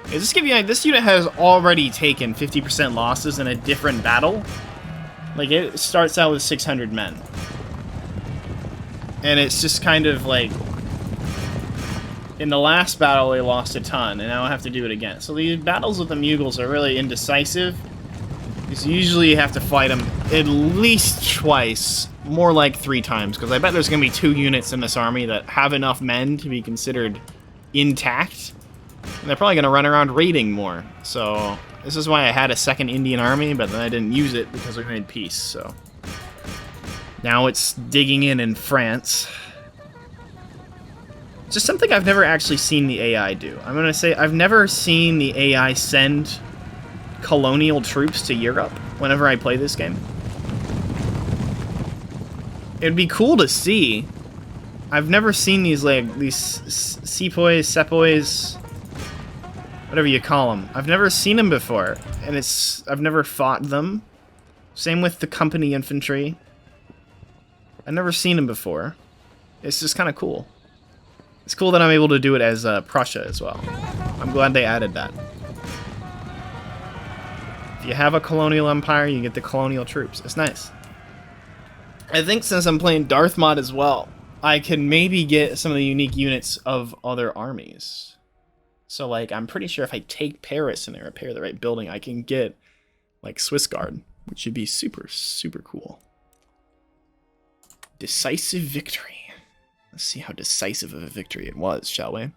Is this giving you this unit has already taken 50% losses in a different battle? Like, it starts out with 600 men. And it's just kind of like, in the last battle they lost a ton, and now I have to do it again. So these battles with the Mugals are really indecisive, because usually you have to fight them at least twice, more like 3 times, because I bet there's going to be 2 units in this army that have enough men to be considered intact. And they're probably going to run around raiding more. So this is why I had a second Indian army, but then I didn't use it because we made peace. So now it's digging in France. Just something I've never actually seen the AI do. I'm going to say I've never seen the AI send colonial troops to Europe whenever I play this game. It'd be cool to see. I've never seen these, like, these sepoys, sepoys, whatever you call them. I've never seen them before, and I've never fought them. Same with the company infantry. I've never seen them before. It's just kind of cool. It's cool that I'm able to do it as Prussia as well. I'm glad they added that. If you have a colonial empire, you get the colonial troops. It's nice. I think since I'm playing Darth Mod as well, I can maybe get some of the unique units of other armies. So, like, I'm pretty sure if I take Paris and I repair the right building, I can get, like, Swiss Guard, which should be super, super cool. Decisive victory. Let's see how decisive of a victory it was, shall we?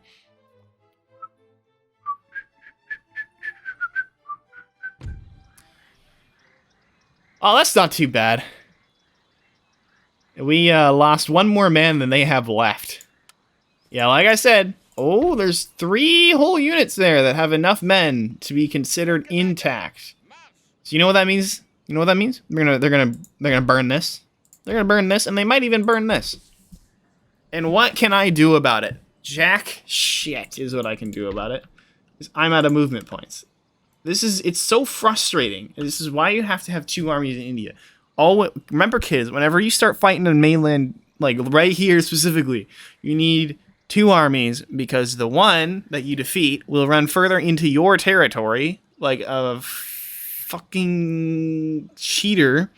Oh, that's not too bad. We lost 1 more man than they have left. Yeah, like I said, oh, there's 3 whole units there that have enough men to be considered intact. So you know what that means? You know what that means? They're gonna burn this. They're gonna burn this, and they might even burn this. And what can I do about it? Jack shit is what I can do about it. I'm out of movement points. It's so frustrating. This is why you have to have 2 armies in India. Remember, kids, whenever you start fighting in mainland, like right here specifically, you need 2 armies, because the one that you defeat will run further into your territory, like a fucking cheater,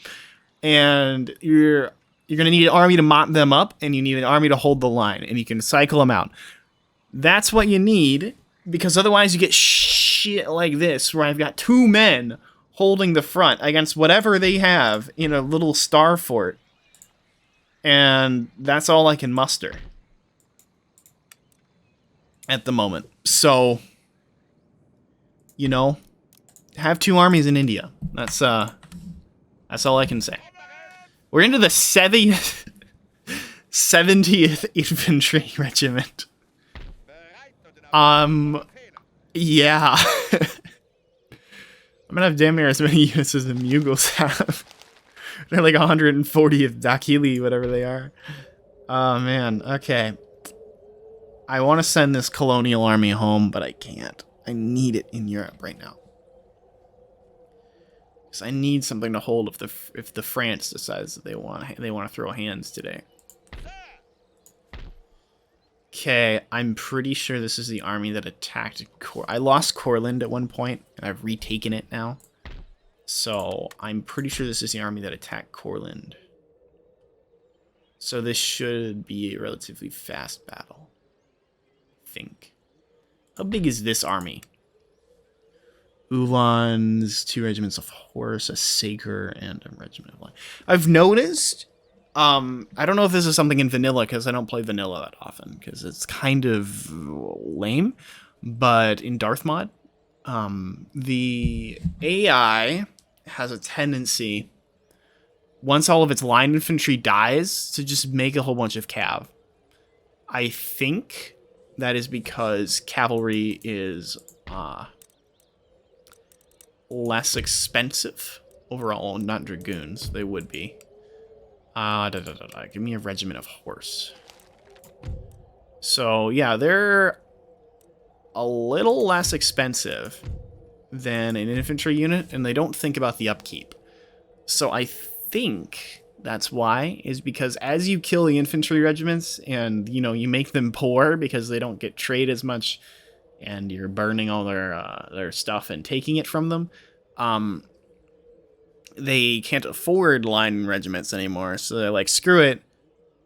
and you're gonna need an army to mop them up, and you need an army to hold the line, and you can cycle them out. That's what you need, because otherwise you get shit like this, where I've got 2 men holding the front against whatever they have in a little star fort. And that's all I can muster at the moment. So, you know, have 2 armies in India. That's all I can say. We're into the 70th Infantry Regiment. Yeah. I'm gonna have damn near as many units as the Mughals have. They're like 140th Dakili, whatever they are. Oh, man. Okay. I want to send this colonial army home, but I can't. I need it in Europe right now. Because I need something to hold if the France decides that they want to throw hands today. Okay, I'm pretty sure this is the army that attacked I lost Courland at one point, and I've retaken it now. So I'm pretty sure this is the army that attacked Courland. So this should be a relatively fast battle, I think. How big is this army? Uhlans, 2 regiments of horse, a Saker, and a regiment of line. I've noticed, I don't know if this is something in vanilla, because I don't play vanilla that often, because it's kind of lame, but in Darth Mod, the AI has a tendency, once all of its line infantry dies, to just make a whole bunch of cav. I think that is because cavalry is less expensive overall, not dragoons. They would be. Give me a regiment of horse. So yeah, they're a little less expensive than an infantry unit, and they don't think about the upkeep. So I think that's why, is because as you kill the infantry regiments and, you know, you make them poor because they don't get trade as much and you're burning all their stuff and taking it from them, they can't afford line regiments anymore. So they're like, screw it,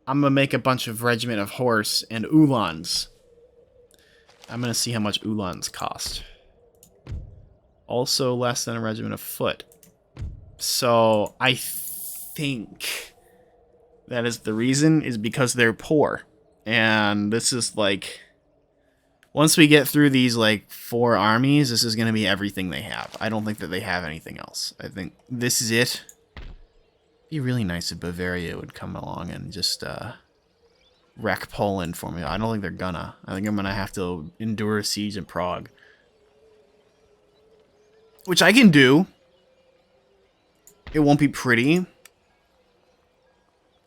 I'm gonna make a bunch of regiment of horse and Uhlans. I'm gonna see how much Uhlans cost. Also less than a regiment of foot. So I think that is the reason, is because they're poor. And this is like, once we get through these like 4 armies, this is going to be everything they have. I don't think that they have anything else. I think this is it. It'd be really nice if Bavaria would come along and just wreck Poland for me. I don't think they're gonna. I think I'm gonna have to endure a siege in Prague. Which I can do. It won't be pretty.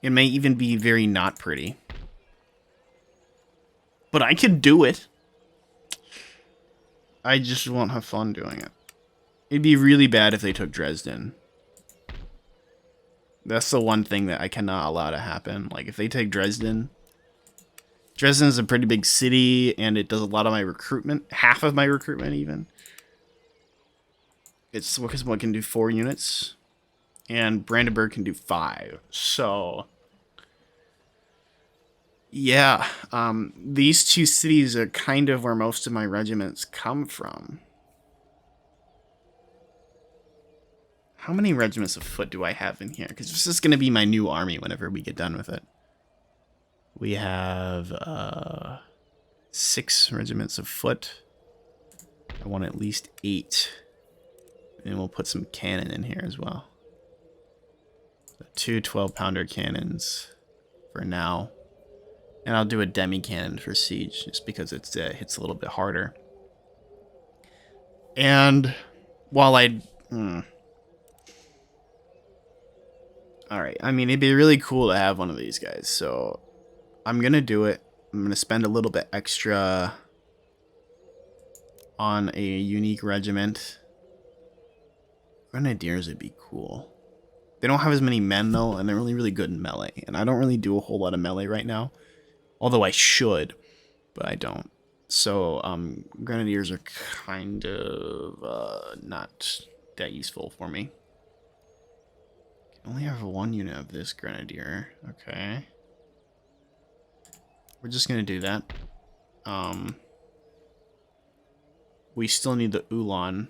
It may even be very not pretty. But I could do it. I just won't have fun doing it. It'd be really bad if they took Dresden. That's the one thing that I cannot allow to happen. Like, if they take Dresden... Dresden is a pretty big city, and it does a lot of my recruitment. Half of my recruitment, even. It's because one can do 4 units. And Brandenburg can do 5. So... yeah, these 2 cities are kind of where most of my regiments come from. How many regiments of foot do I have in here? Because this is going to be my new army whenever we get done with it. We have 6 regiments of foot. I want at least 8. And we'll put some cannon in here as well. 2 12-pounder cannons for now. And I'll do a demi-cannon for siege, just because it hits a little bit harder. And while I... Alright, I mean, it'd be really cool to have one of these guys, so I'm going to do it. I'm going to spend a little bit extra on a unique regiment. Grenadiers would be cool. They don't have as many men, though, and they're really, really good in melee. And I don't really do a whole lot of melee right now. Although I should, but I don't. So, Grenadiers are kind of not that useful for me. I can only have 1 unit of this Grenadier. Okay. We're just going to do that. We still need the Uhlan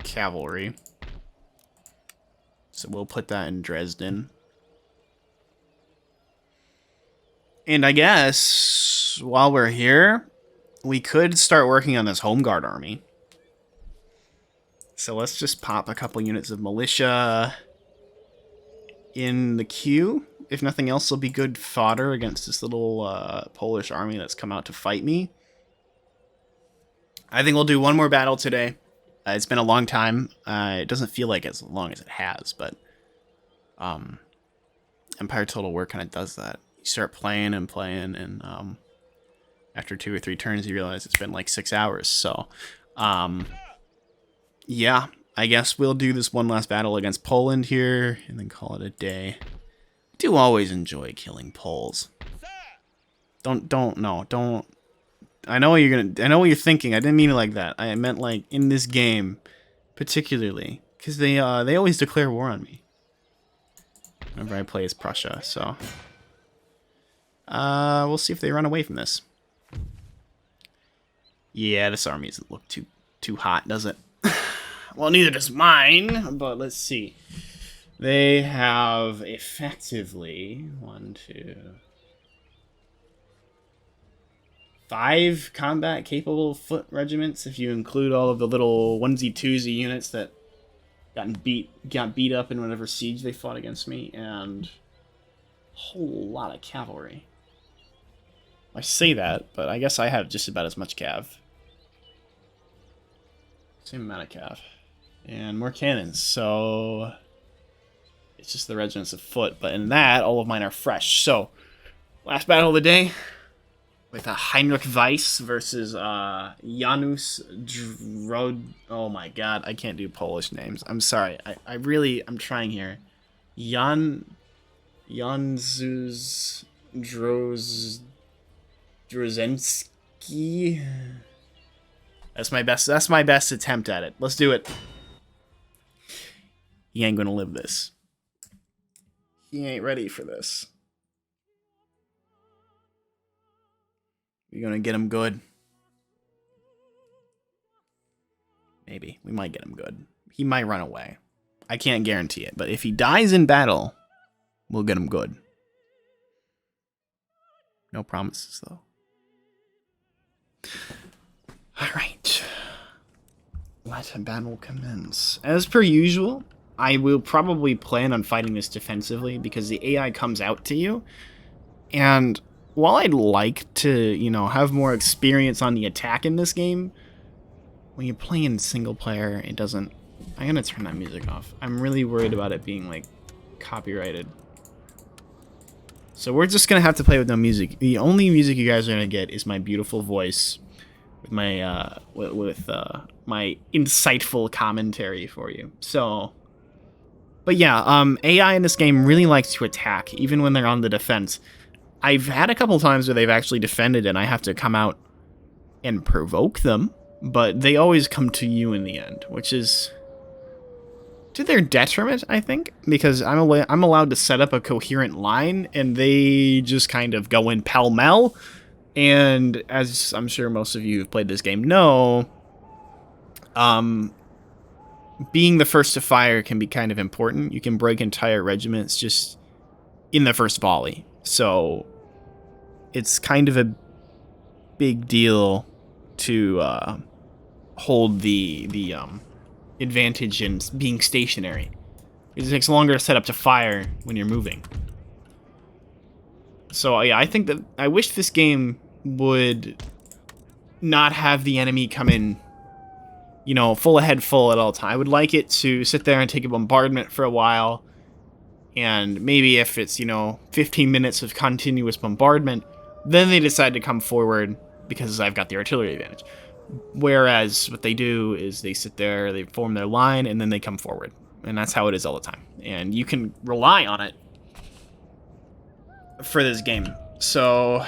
cavalry. So we'll put that in Dresden. And I guess, while we're here, we could start working on this Home Guard army. So let's just pop a couple units of militia in the queue. If nothing else, it'll be good fodder against this little Polish army that's come out to fight me. I think we'll do one more battle today. It's been a long time. It doesn't feel like as long as it has, but Empire Total War kind of does that. Start playing and playing, and after 2 or 3 turns you realize it's been like 6 hours. So yeah, I guess we'll do this one last battle against Poland here and then call it a day. I do always enjoy killing Poles. Don't I know what you're thinking. I didn't mean it like that. I meant like in this game particularly, because they always declare war on me whenever I play as Prussia. So we'll see if they run away from this. Yeah, this army doesn't look too hot, does it? Well, neither does mine, but let's see. They have effectively 1, 2, 5 combat capable foot regiments if you include all of the little onesie twosie units that got beat up in whatever siege they fought against me, and a whole lot of cavalry. I say that, but I guess I have just about as much cav. Same amount of cav. And more cannons, so it's just the regiments of foot. But in that, all of mine are fresh. So, last battle of the day, with Heinrich Weiss versus Janusz Drod... Oh my god, I can't do Polish names. I'm sorry. I'm trying here. Janusz Drozdzenski. That's my best. That's my best attempt at it. Let's do it. He ain't gonna live this. He ain't ready for this. We're gonna get him good. Maybe. We might get him good. He might run away. I can't guarantee it, but if he dies in battle, we'll get him good. No promises, though. Alright. Let a battle commence. As per usual, I will probably plan on fighting this defensively because the AI comes out to you. And while I'd like to, you know, have more experience on the attack in this game, when you're playing single player, it doesn't... I'm gonna turn that music off. I'm really worried about it being, like, copyrighted. So we're just gonna have to play with no music. The only music you guys are gonna get is my beautiful voice with my my insightful commentary for you. So, but yeah, AI in this game really likes to attack, even when they're on the defense. I've had a couple times where they've actually defended, and I have to come out and provoke them, but they always come to you in the end, which is to their detriment, I think, because I'm allowed to set up a coherent line, and they just kind of go in pell-mell. And as I'm sure most of you who've played this game know, being the first to fire can be kind of important. You can break entire regiments just in the first volley. So it's kind of a big deal to hold the advantage in being stationary. It takes longer to set up to fire when you're moving. So yeah, I think that I wish this game would not have the enemy come in, you know, full ahead full at all time. I would like it to sit there and take a bombardment for a while, and maybe if it's, you know, 15 minutes of continuous bombardment, then they decide to come forward because I've got the artillery advantage. Whereas what they do is they sit there, they form their line, and then they come forward. And that's how it is all the time. And you can rely on it for this game. So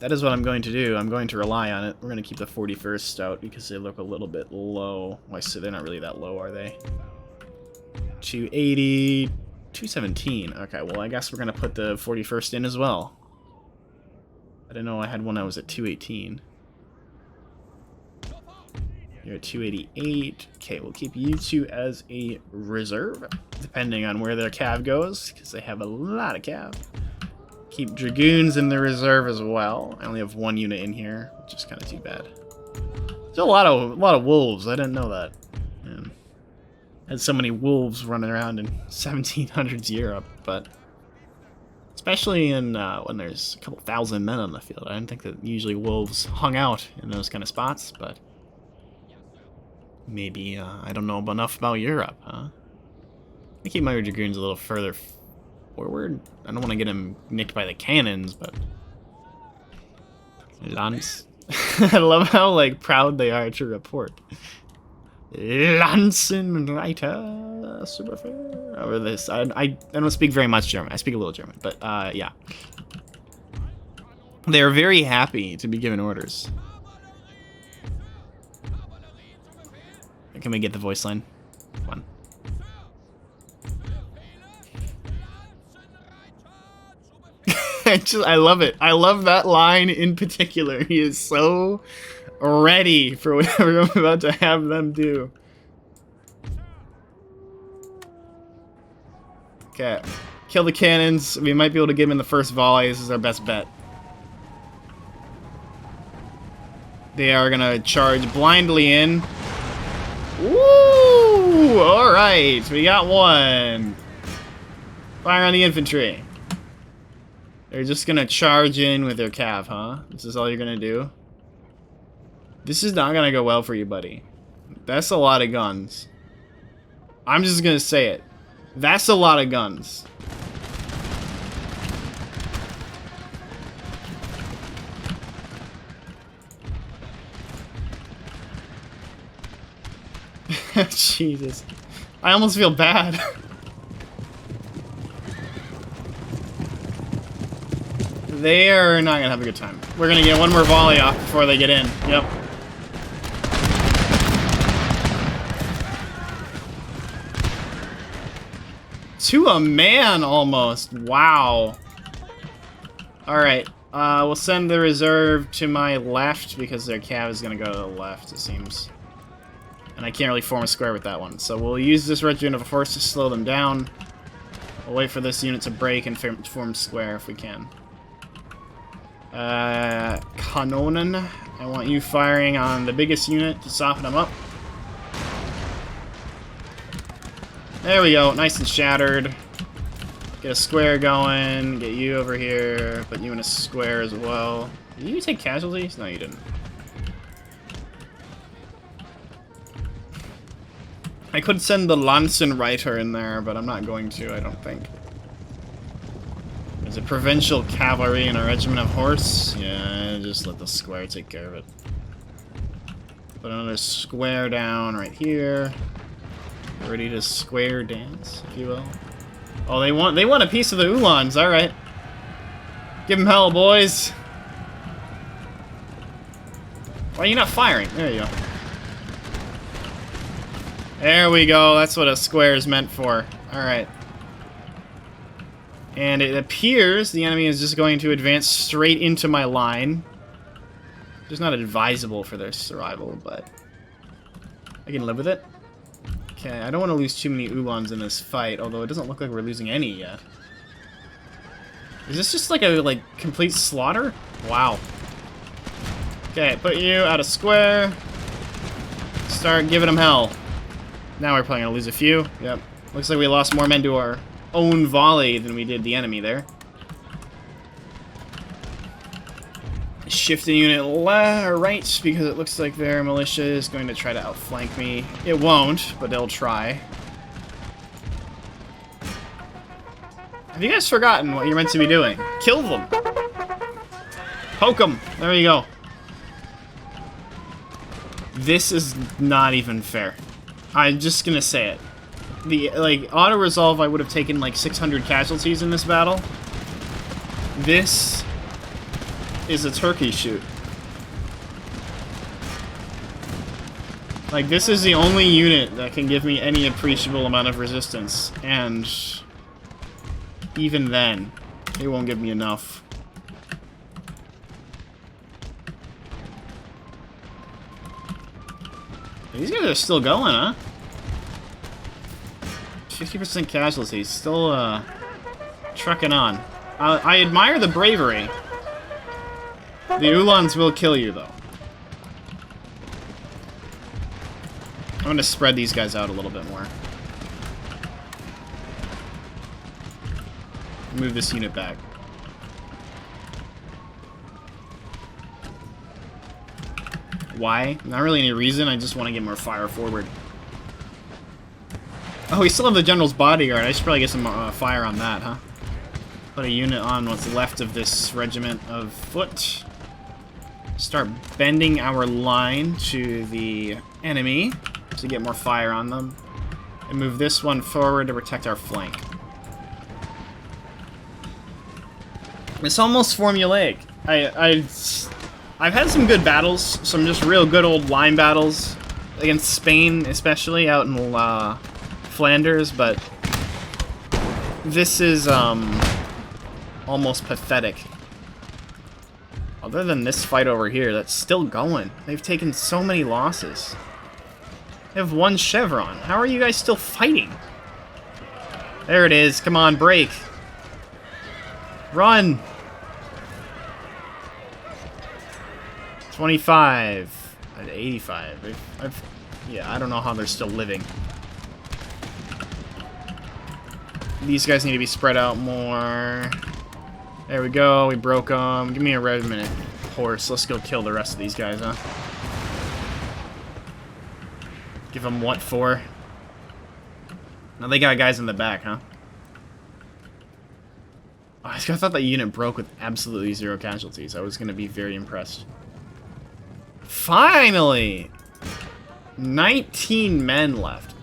that is what I'm going to do. I'm going to rely on it. We're going to keep the 41st out because they look a little bit low. Why, so they're not really that low, are they? 280, 217. Okay, well, I guess we're going to put the 41st in as well. I didn't know I had one that was at 218. You're at 288. Okay, we'll keep you two as a reserve, depending on where their cav goes, because they have a lot of cav. Keep dragoons in the reserve as well. I only have one unit in here, which is kind of too bad. There's a lot of wolves. I didn't know that. Man. Had so many wolves running around in 1700s Europe, but especially in when there's a couple thousand men on the field. I didn't think that usually wolves hung out in those kind of spots, but maybe I don't know enough about Europe, huh? I keep my dragoons a little further forward. I don't want to get them nicked by the cannons, but Lance. I love how like proud they are to report. Lanzenreiter, super fair. Over this, I don't speak very much German. I speak a little German, but yeah. They are very happy to be given orders. Can we get the voice line? Come on. I love it. I love that line in particular. He is so ready for whatever I'm about to have them do. Okay. Kill the cannons. We might be able to get him in the first volley. This is our best bet. They are going to charge blindly in. Woo! Alright, we got one. Fire on the infantry. They're just gonna charge in with their cav, huh? This is all you're gonna do? This is not gonna go well for you, buddy. That's a lot of guns. I'm just gonna say it. That's a lot of guns. Jesus. I almost feel bad. They are not gonna have a good time. We're gonna get one more volley off before they get in. Yep. To a man, almost. Wow. Alright. We'll send the reserve to my left because their cav is going to go to the left, it seems. And I can't really form a square with that one. So we'll use this regiment of force to slow them down. We'll wait for this unit to break and form square if we can. Kanonen, I want you firing on the biggest unit to soften them up. There we go, nice and shattered. Get a square going, get you over here, put you in a square as well. Did you take casualties? No, you didn't. I could send the Lanzenreiter in there, but I'm not going to, I don't think. There's a provincial cavalry and a regiment of horse. Yeah, just let the square take care of it. Put another square down right here. Ready to square dance, if you will. Oh, they want a piece of the Uhlans. All right, give them hell, boys. Why are you not firing? There you go. There we go. That's what a square is meant for. All right. And it appears the enemy is just going to advance straight into my line. It's not advisable for their survival, but I can live with it. Okay, I don't want to lose too many Uhlans in this fight, although it doesn't look like we're losing any yet. Is this just like a complete slaughter? Wow. Okay, put you out of square. Start giving them hell. Now we're probably going to lose a few. Yep. Looks like we lost more men to our own volley than we did the enemy there. Shift the unit right because it looks like their militia is going to try to outflank me. It won't, but they'll try. Have you guys forgotten what you're meant to be doing? Kill them! Poke them! There you go. This is not even fair. I'm just gonna say it. The auto-resolve, I would have taken 600 casualties in this battle. This is a turkey shoot. This is the only unit that can give me any appreciable amount of resistance, and even then, it won't give me enough. These guys are still going, huh? 50% casualties, still trucking on. I admire the bravery. The Uhlans will kill you, though. I'm gonna spread these guys out a little bit more. Move this unit back. Why? Not really any reason, I just want to get more fire forward. Oh, we still have the General's Bodyguard. I should probably get some fire on that, huh? Put a unit on what's left of this regiment of foot. Start bending our line to the enemy to get more fire on them. And move this one forward to protect our flank. It's almost formulaic. I've had some good battles, some just real good old line battles against Spain, especially out in Flanders, but this is almost pathetic. Other than this fight over here, that's still going. They've taken so many losses. They have one chevron. How are you guys still fighting? There it is. Come on, break. Run. 25. 85. Yeah, I don't know how they're still living. These guys need to be spread out more. There we go. We broke them. Give me a regiment horse. Let's go kill the rest of these guys, huh? Give them what for? Now they got guys in the back, huh? Oh, I thought that unit broke with absolutely 0 casualties. I was going to be very impressed. Finally! 19 men left.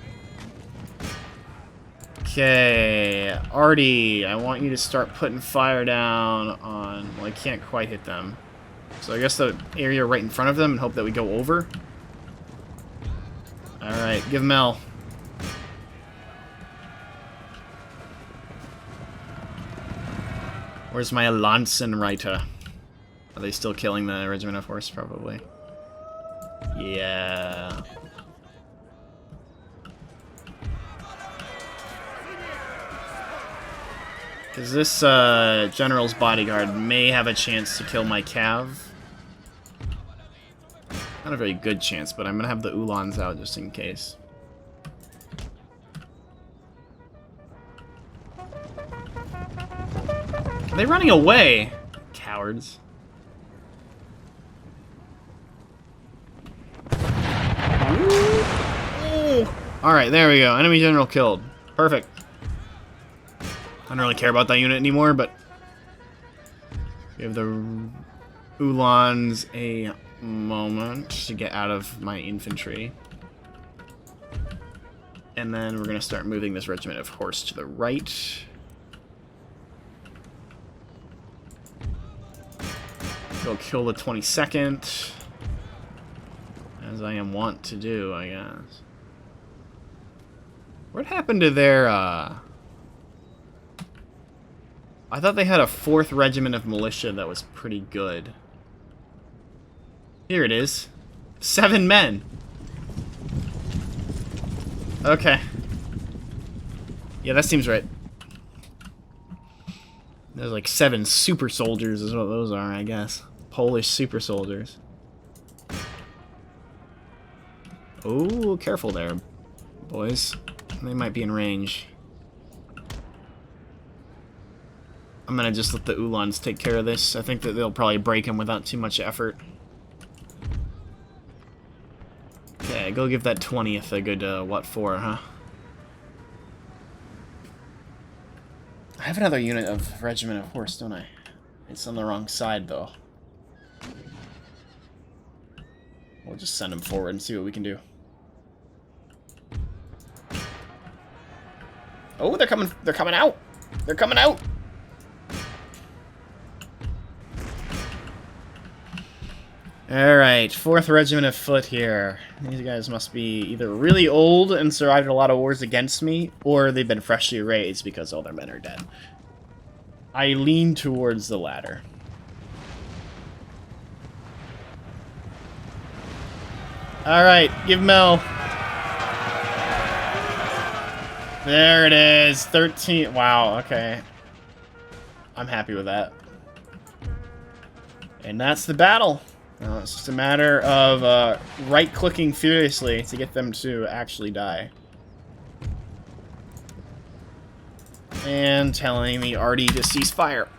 Okay, Artie, I want you to start putting fire down on... Well, I can't quite hit them. So I guess the area right in front of them and hope that we go over. Alright, give them L. Where's my Lanzenreiter? Are they still killing the Regiment of Horse? Probably. Yeah. Because this General's Bodyguard may have a chance to kill my Cav. Not a very good chance, but I'm going to have the Uhlans out just in case. Are they running away? Cowards. Alright, there we go. Enemy general killed. Perfect. I don't really care about that unit anymore, but give the Uhlans a moment to get out of my infantry. And then we're going to start moving this regiment of horse to the right. Go kill the 22nd. As I am wont to do, I guess. What happened to their, I thought they had a 4th regiment of militia that was pretty good. Here it is. 7 men. Okay. Yeah, that seems right. There's like 7 super soldiers is what those are, I guess. Polish super soldiers. Oh, careful there, boys. They might be in range. I'm gonna just let the Uhlans take care of this. I think that they'll probably break him without too much effort. Okay, go give that 20th a good, what for, huh? I have another unit of Regiment of Horse, don't I? It's on the wrong side, though. We'll just send him forward and see what we can do. Oh, they're coming out! They're coming out! Alright, 4th Regiment of Foot here. These guys must be either really old and survived a lot of wars against me, or they've been freshly raised because all their men are dead. I lean towards the latter. Alright, give Mel. There it is, 13. Wow, okay. I'm happy with that. And that's the battle. Now it's just a matter of right-clicking furiously to get them to actually die. And telling the arty to cease fire.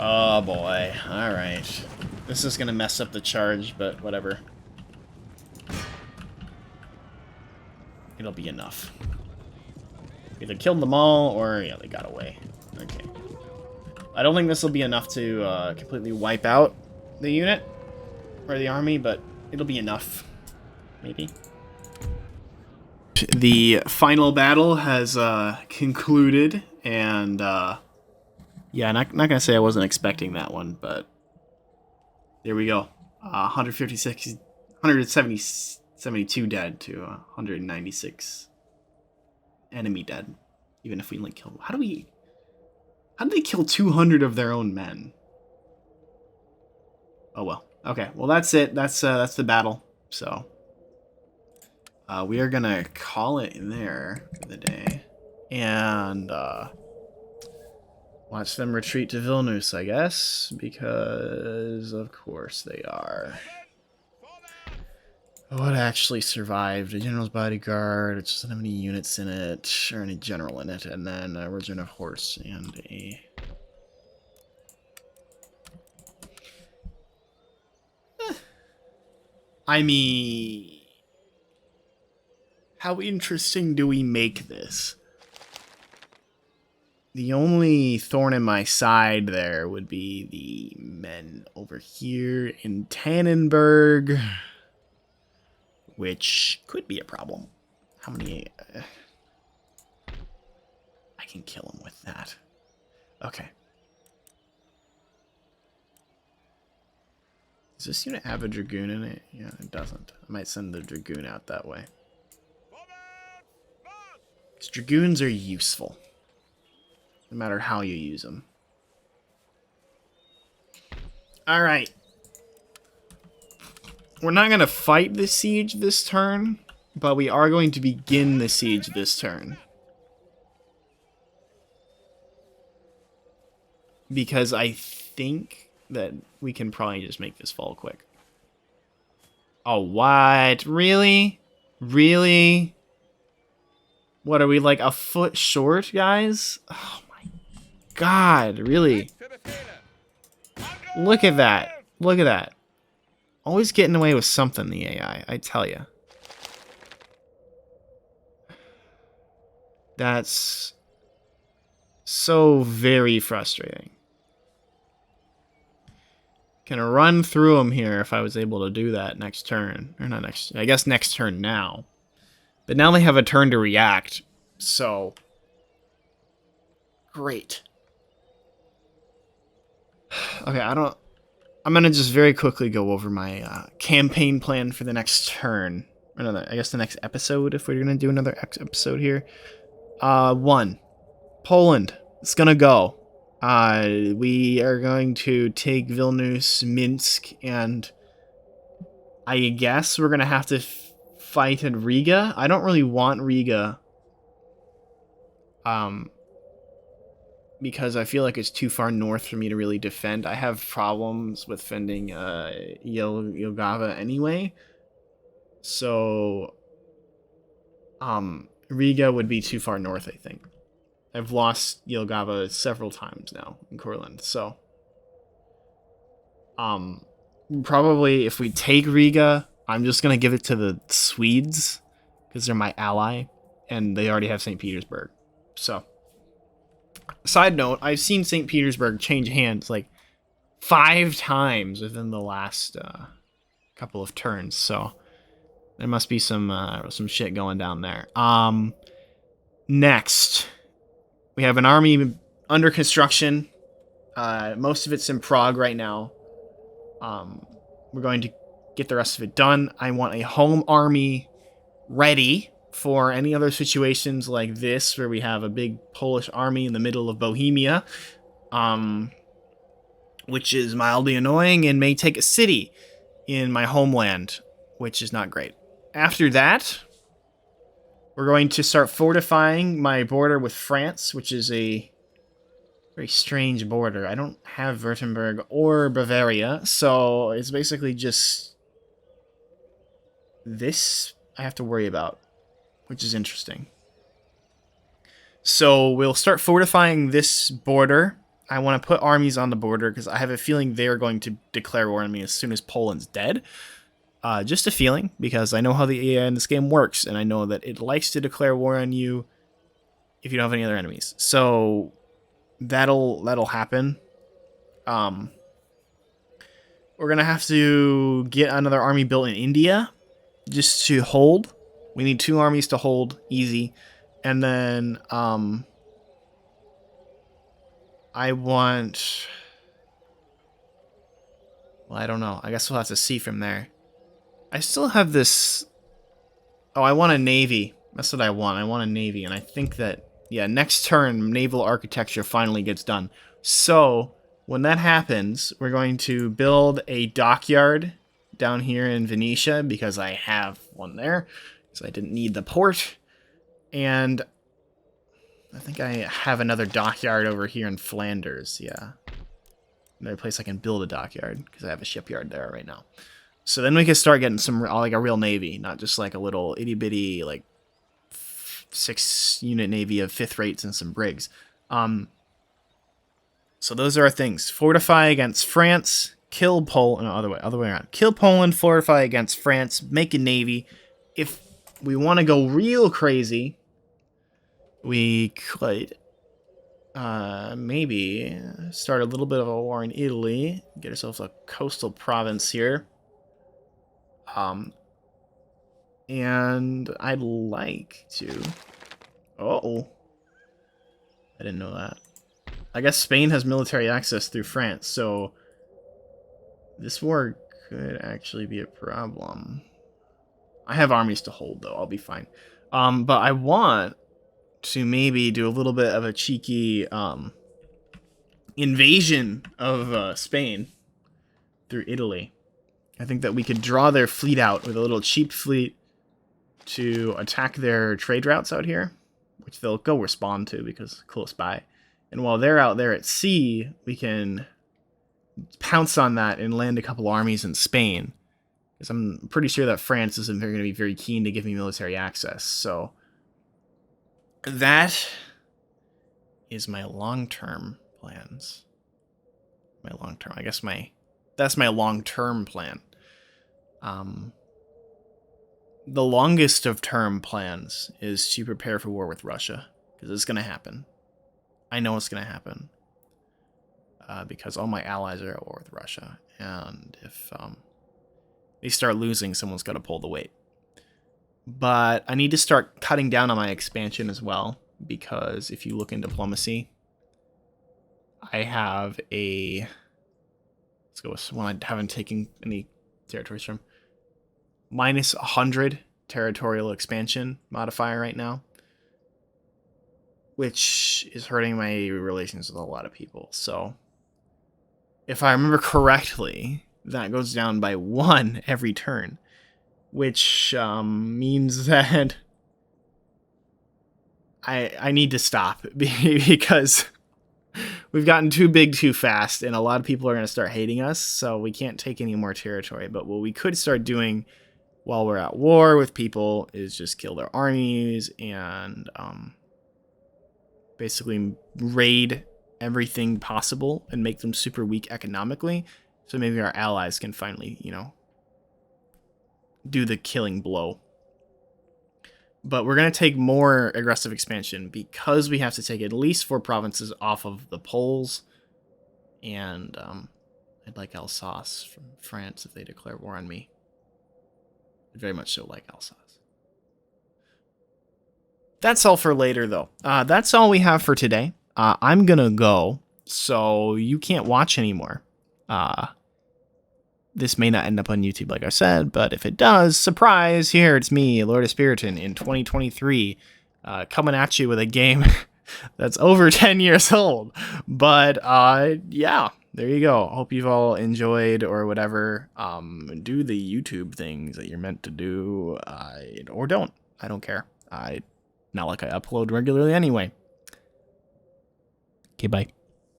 Oh boy, alright. This is gonna mess up the charge, but whatever. It'll be enough. Either killed them all, or yeah, they got away. Okay. I don't think this will be enough to completely wipe out the unit, or the army, but it'll be enough. Maybe. The final battle has concluded, and yeah, not gonna say I wasn't expecting that one, but there we go. 172 dead to 196 enemy dead. Even if we only kill, how did they kill 200 of their own men? Oh well. Okay. Well, that's it. That's the battle. So we are gonna call it there for the day, and watch them retreat to Vilnius, I guess, because of course they are. What actually survived? A general's bodyguard, which doesn't have any units in it, or any general in it, and then a regiment of horse and a... I mean... how interesting do we make this? The only thorn in my side there would be the men over here in Tannenberg, which could be a problem. How many... I can kill him with that. Okay. Does this unit have a Dragoon in it? Yeah, it doesn't. I might send the Dragoon out that way. 'Cause Dragoons are useful. No matter how you use them. Alright. We're not going to fight the siege this turn, but we are going to begin the siege this turn. Because I think that we can probably just make this fall quick. Oh, what? Really? Really? What, are we like a foot short, guys? Oh my god, really? Look at that. Look at that. Always getting away with something, the AI, I tell you. That's so very frustrating. Can run through them here if I was able to do that next turn. Or not next, I guess next turn now. But now they have a turn to react, so... Great. Okay, I'm gonna just very quickly go over my campaign plan for the next turn. I guess the next episode, if we're gonna do another episode here. 1. Poland. It's gonna go. We are going to take Vilnius, Minsk, and I guess we're gonna have to fight in Riga. I don't really want Riga. Because I feel like it's too far north for me to really defend. I have problems with defending Jelgava anyway. So Riga would be too far north, I think. I've lost Jelgava several times now in Courland, so probably if we take Riga, I'm just gonna give it to the Swedes because they're my ally and they already have St. Petersburg. So, side note, I've seen St. Petersburg change hands like 5 times within the last couple of turns, so there must be some shit going down there. Next, we have an army under construction. Most of it's in Prague right now. We're going to get the rest of it done. I want a home army ready for any other situations like this, where we have a big Polish army in the middle of Bohemia, which is mildly annoying and may take a city in my homeland, which is not great. After that, we're going to start fortifying my border with France, which is a very strange border. I don't have Württemberg or Bavaria, so it's basically just this I have to worry about, which is interesting. So we'll start fortifying this border. I want to put armies on the border because I have a feeling they're going to declare war on me as soon as Poland's dead. Just a feeling, because I know how the AI in this game works, and I know that it likes to declare war on you if you don't have any other enemies. So that'll happen. We're gonna have to get another army built in India just to hold. We need 2 armies to hold, easy. And then I want... Well, I don't know. I guess we'll have to see from there. I still have this... Oh, I want a navy. That's what I want. I want a navy. And I think that, yeah, next turn, naval architecture finally gets done. So, when that happens, we're going to build a dockyard down here in Venetia, because I have one there. So I didn't need the port. And I think I have another dockyard over here in Flanders, yeah. Another place I can build a dockyard, because I have a shipyard there right now. So then we can start getting some, like, a real navy, not just like a little itty-bitty, like, 6-unit navy of 5th rates and some brigs. So those are our things. Fortify against France, kill Poland, no, other way around. Kill Poland, fortify against France, make a navy. If we want to go real crazy, we could maybe start a little bit of a war in Italy, get ourselves a coastal province here. And I'd like to... Oh. I didn't know that. I guess Spain has military access through France, so this war could actually be a problem. I have armies to hold, though. I'll be fine. But I want to maybe do a little bit of a cheeky invasion of Spain through Italy. I think that we could draw their fleet out with a little cheap fleet to attack their trade routes out here, which they'll go respond to because close by. And while they're out there at sea, we can pounce on that and land a couple armies in Spain. Because I'm pretty sure that France isn't going to be very keen to give me military access. So that is my long-term plans. I guess that's my long-term plan. The longest of term plans is to prepare for war with Russia, because it's going to happen. I know it's going to happen. Because all my allies are at war with Russia. And if they start losing, someone's got to pull the weight. But I need to start cutting down on my expansion as well, because if you look in diplomacy, I have a... Let's go with one I haven't taken any territories from. Minus 100 territorial expansion modifier right now, which is hurting my relations with a lot of people. So if I remember correctly, that goes down by 1 every turn, which means that I need to stop because we've gotten too big too fast, and a lot of people are going to start hating us, so we can't take any more territory. But what we could start doing while we're at war with people is just kill their armies and basically raid everything possible and make them super weak economically, so maybe our allies can finally, do the killing blow. But we're going to take more aggressive expansion because we have to take at least 4 provinces off of the Poles. And I'd like Alsace from France if they declare war on me. I'd very much so like Alsace. That's all for later, though. That's all we have for today. I'm going to go, so you can't watch anymore. This may not end up on YouTube, like I said, but if it does, surprise, here, it's me, Lord of Spiriton, in 2023, coming at you with a game that's over 10 years old. But, yeah, there you go. Hope you've all enjoyed or whatever. Do the YouTube things that you're meant to do, or don't. I don't care. Not like I upload regularly anyway. Okay, bye.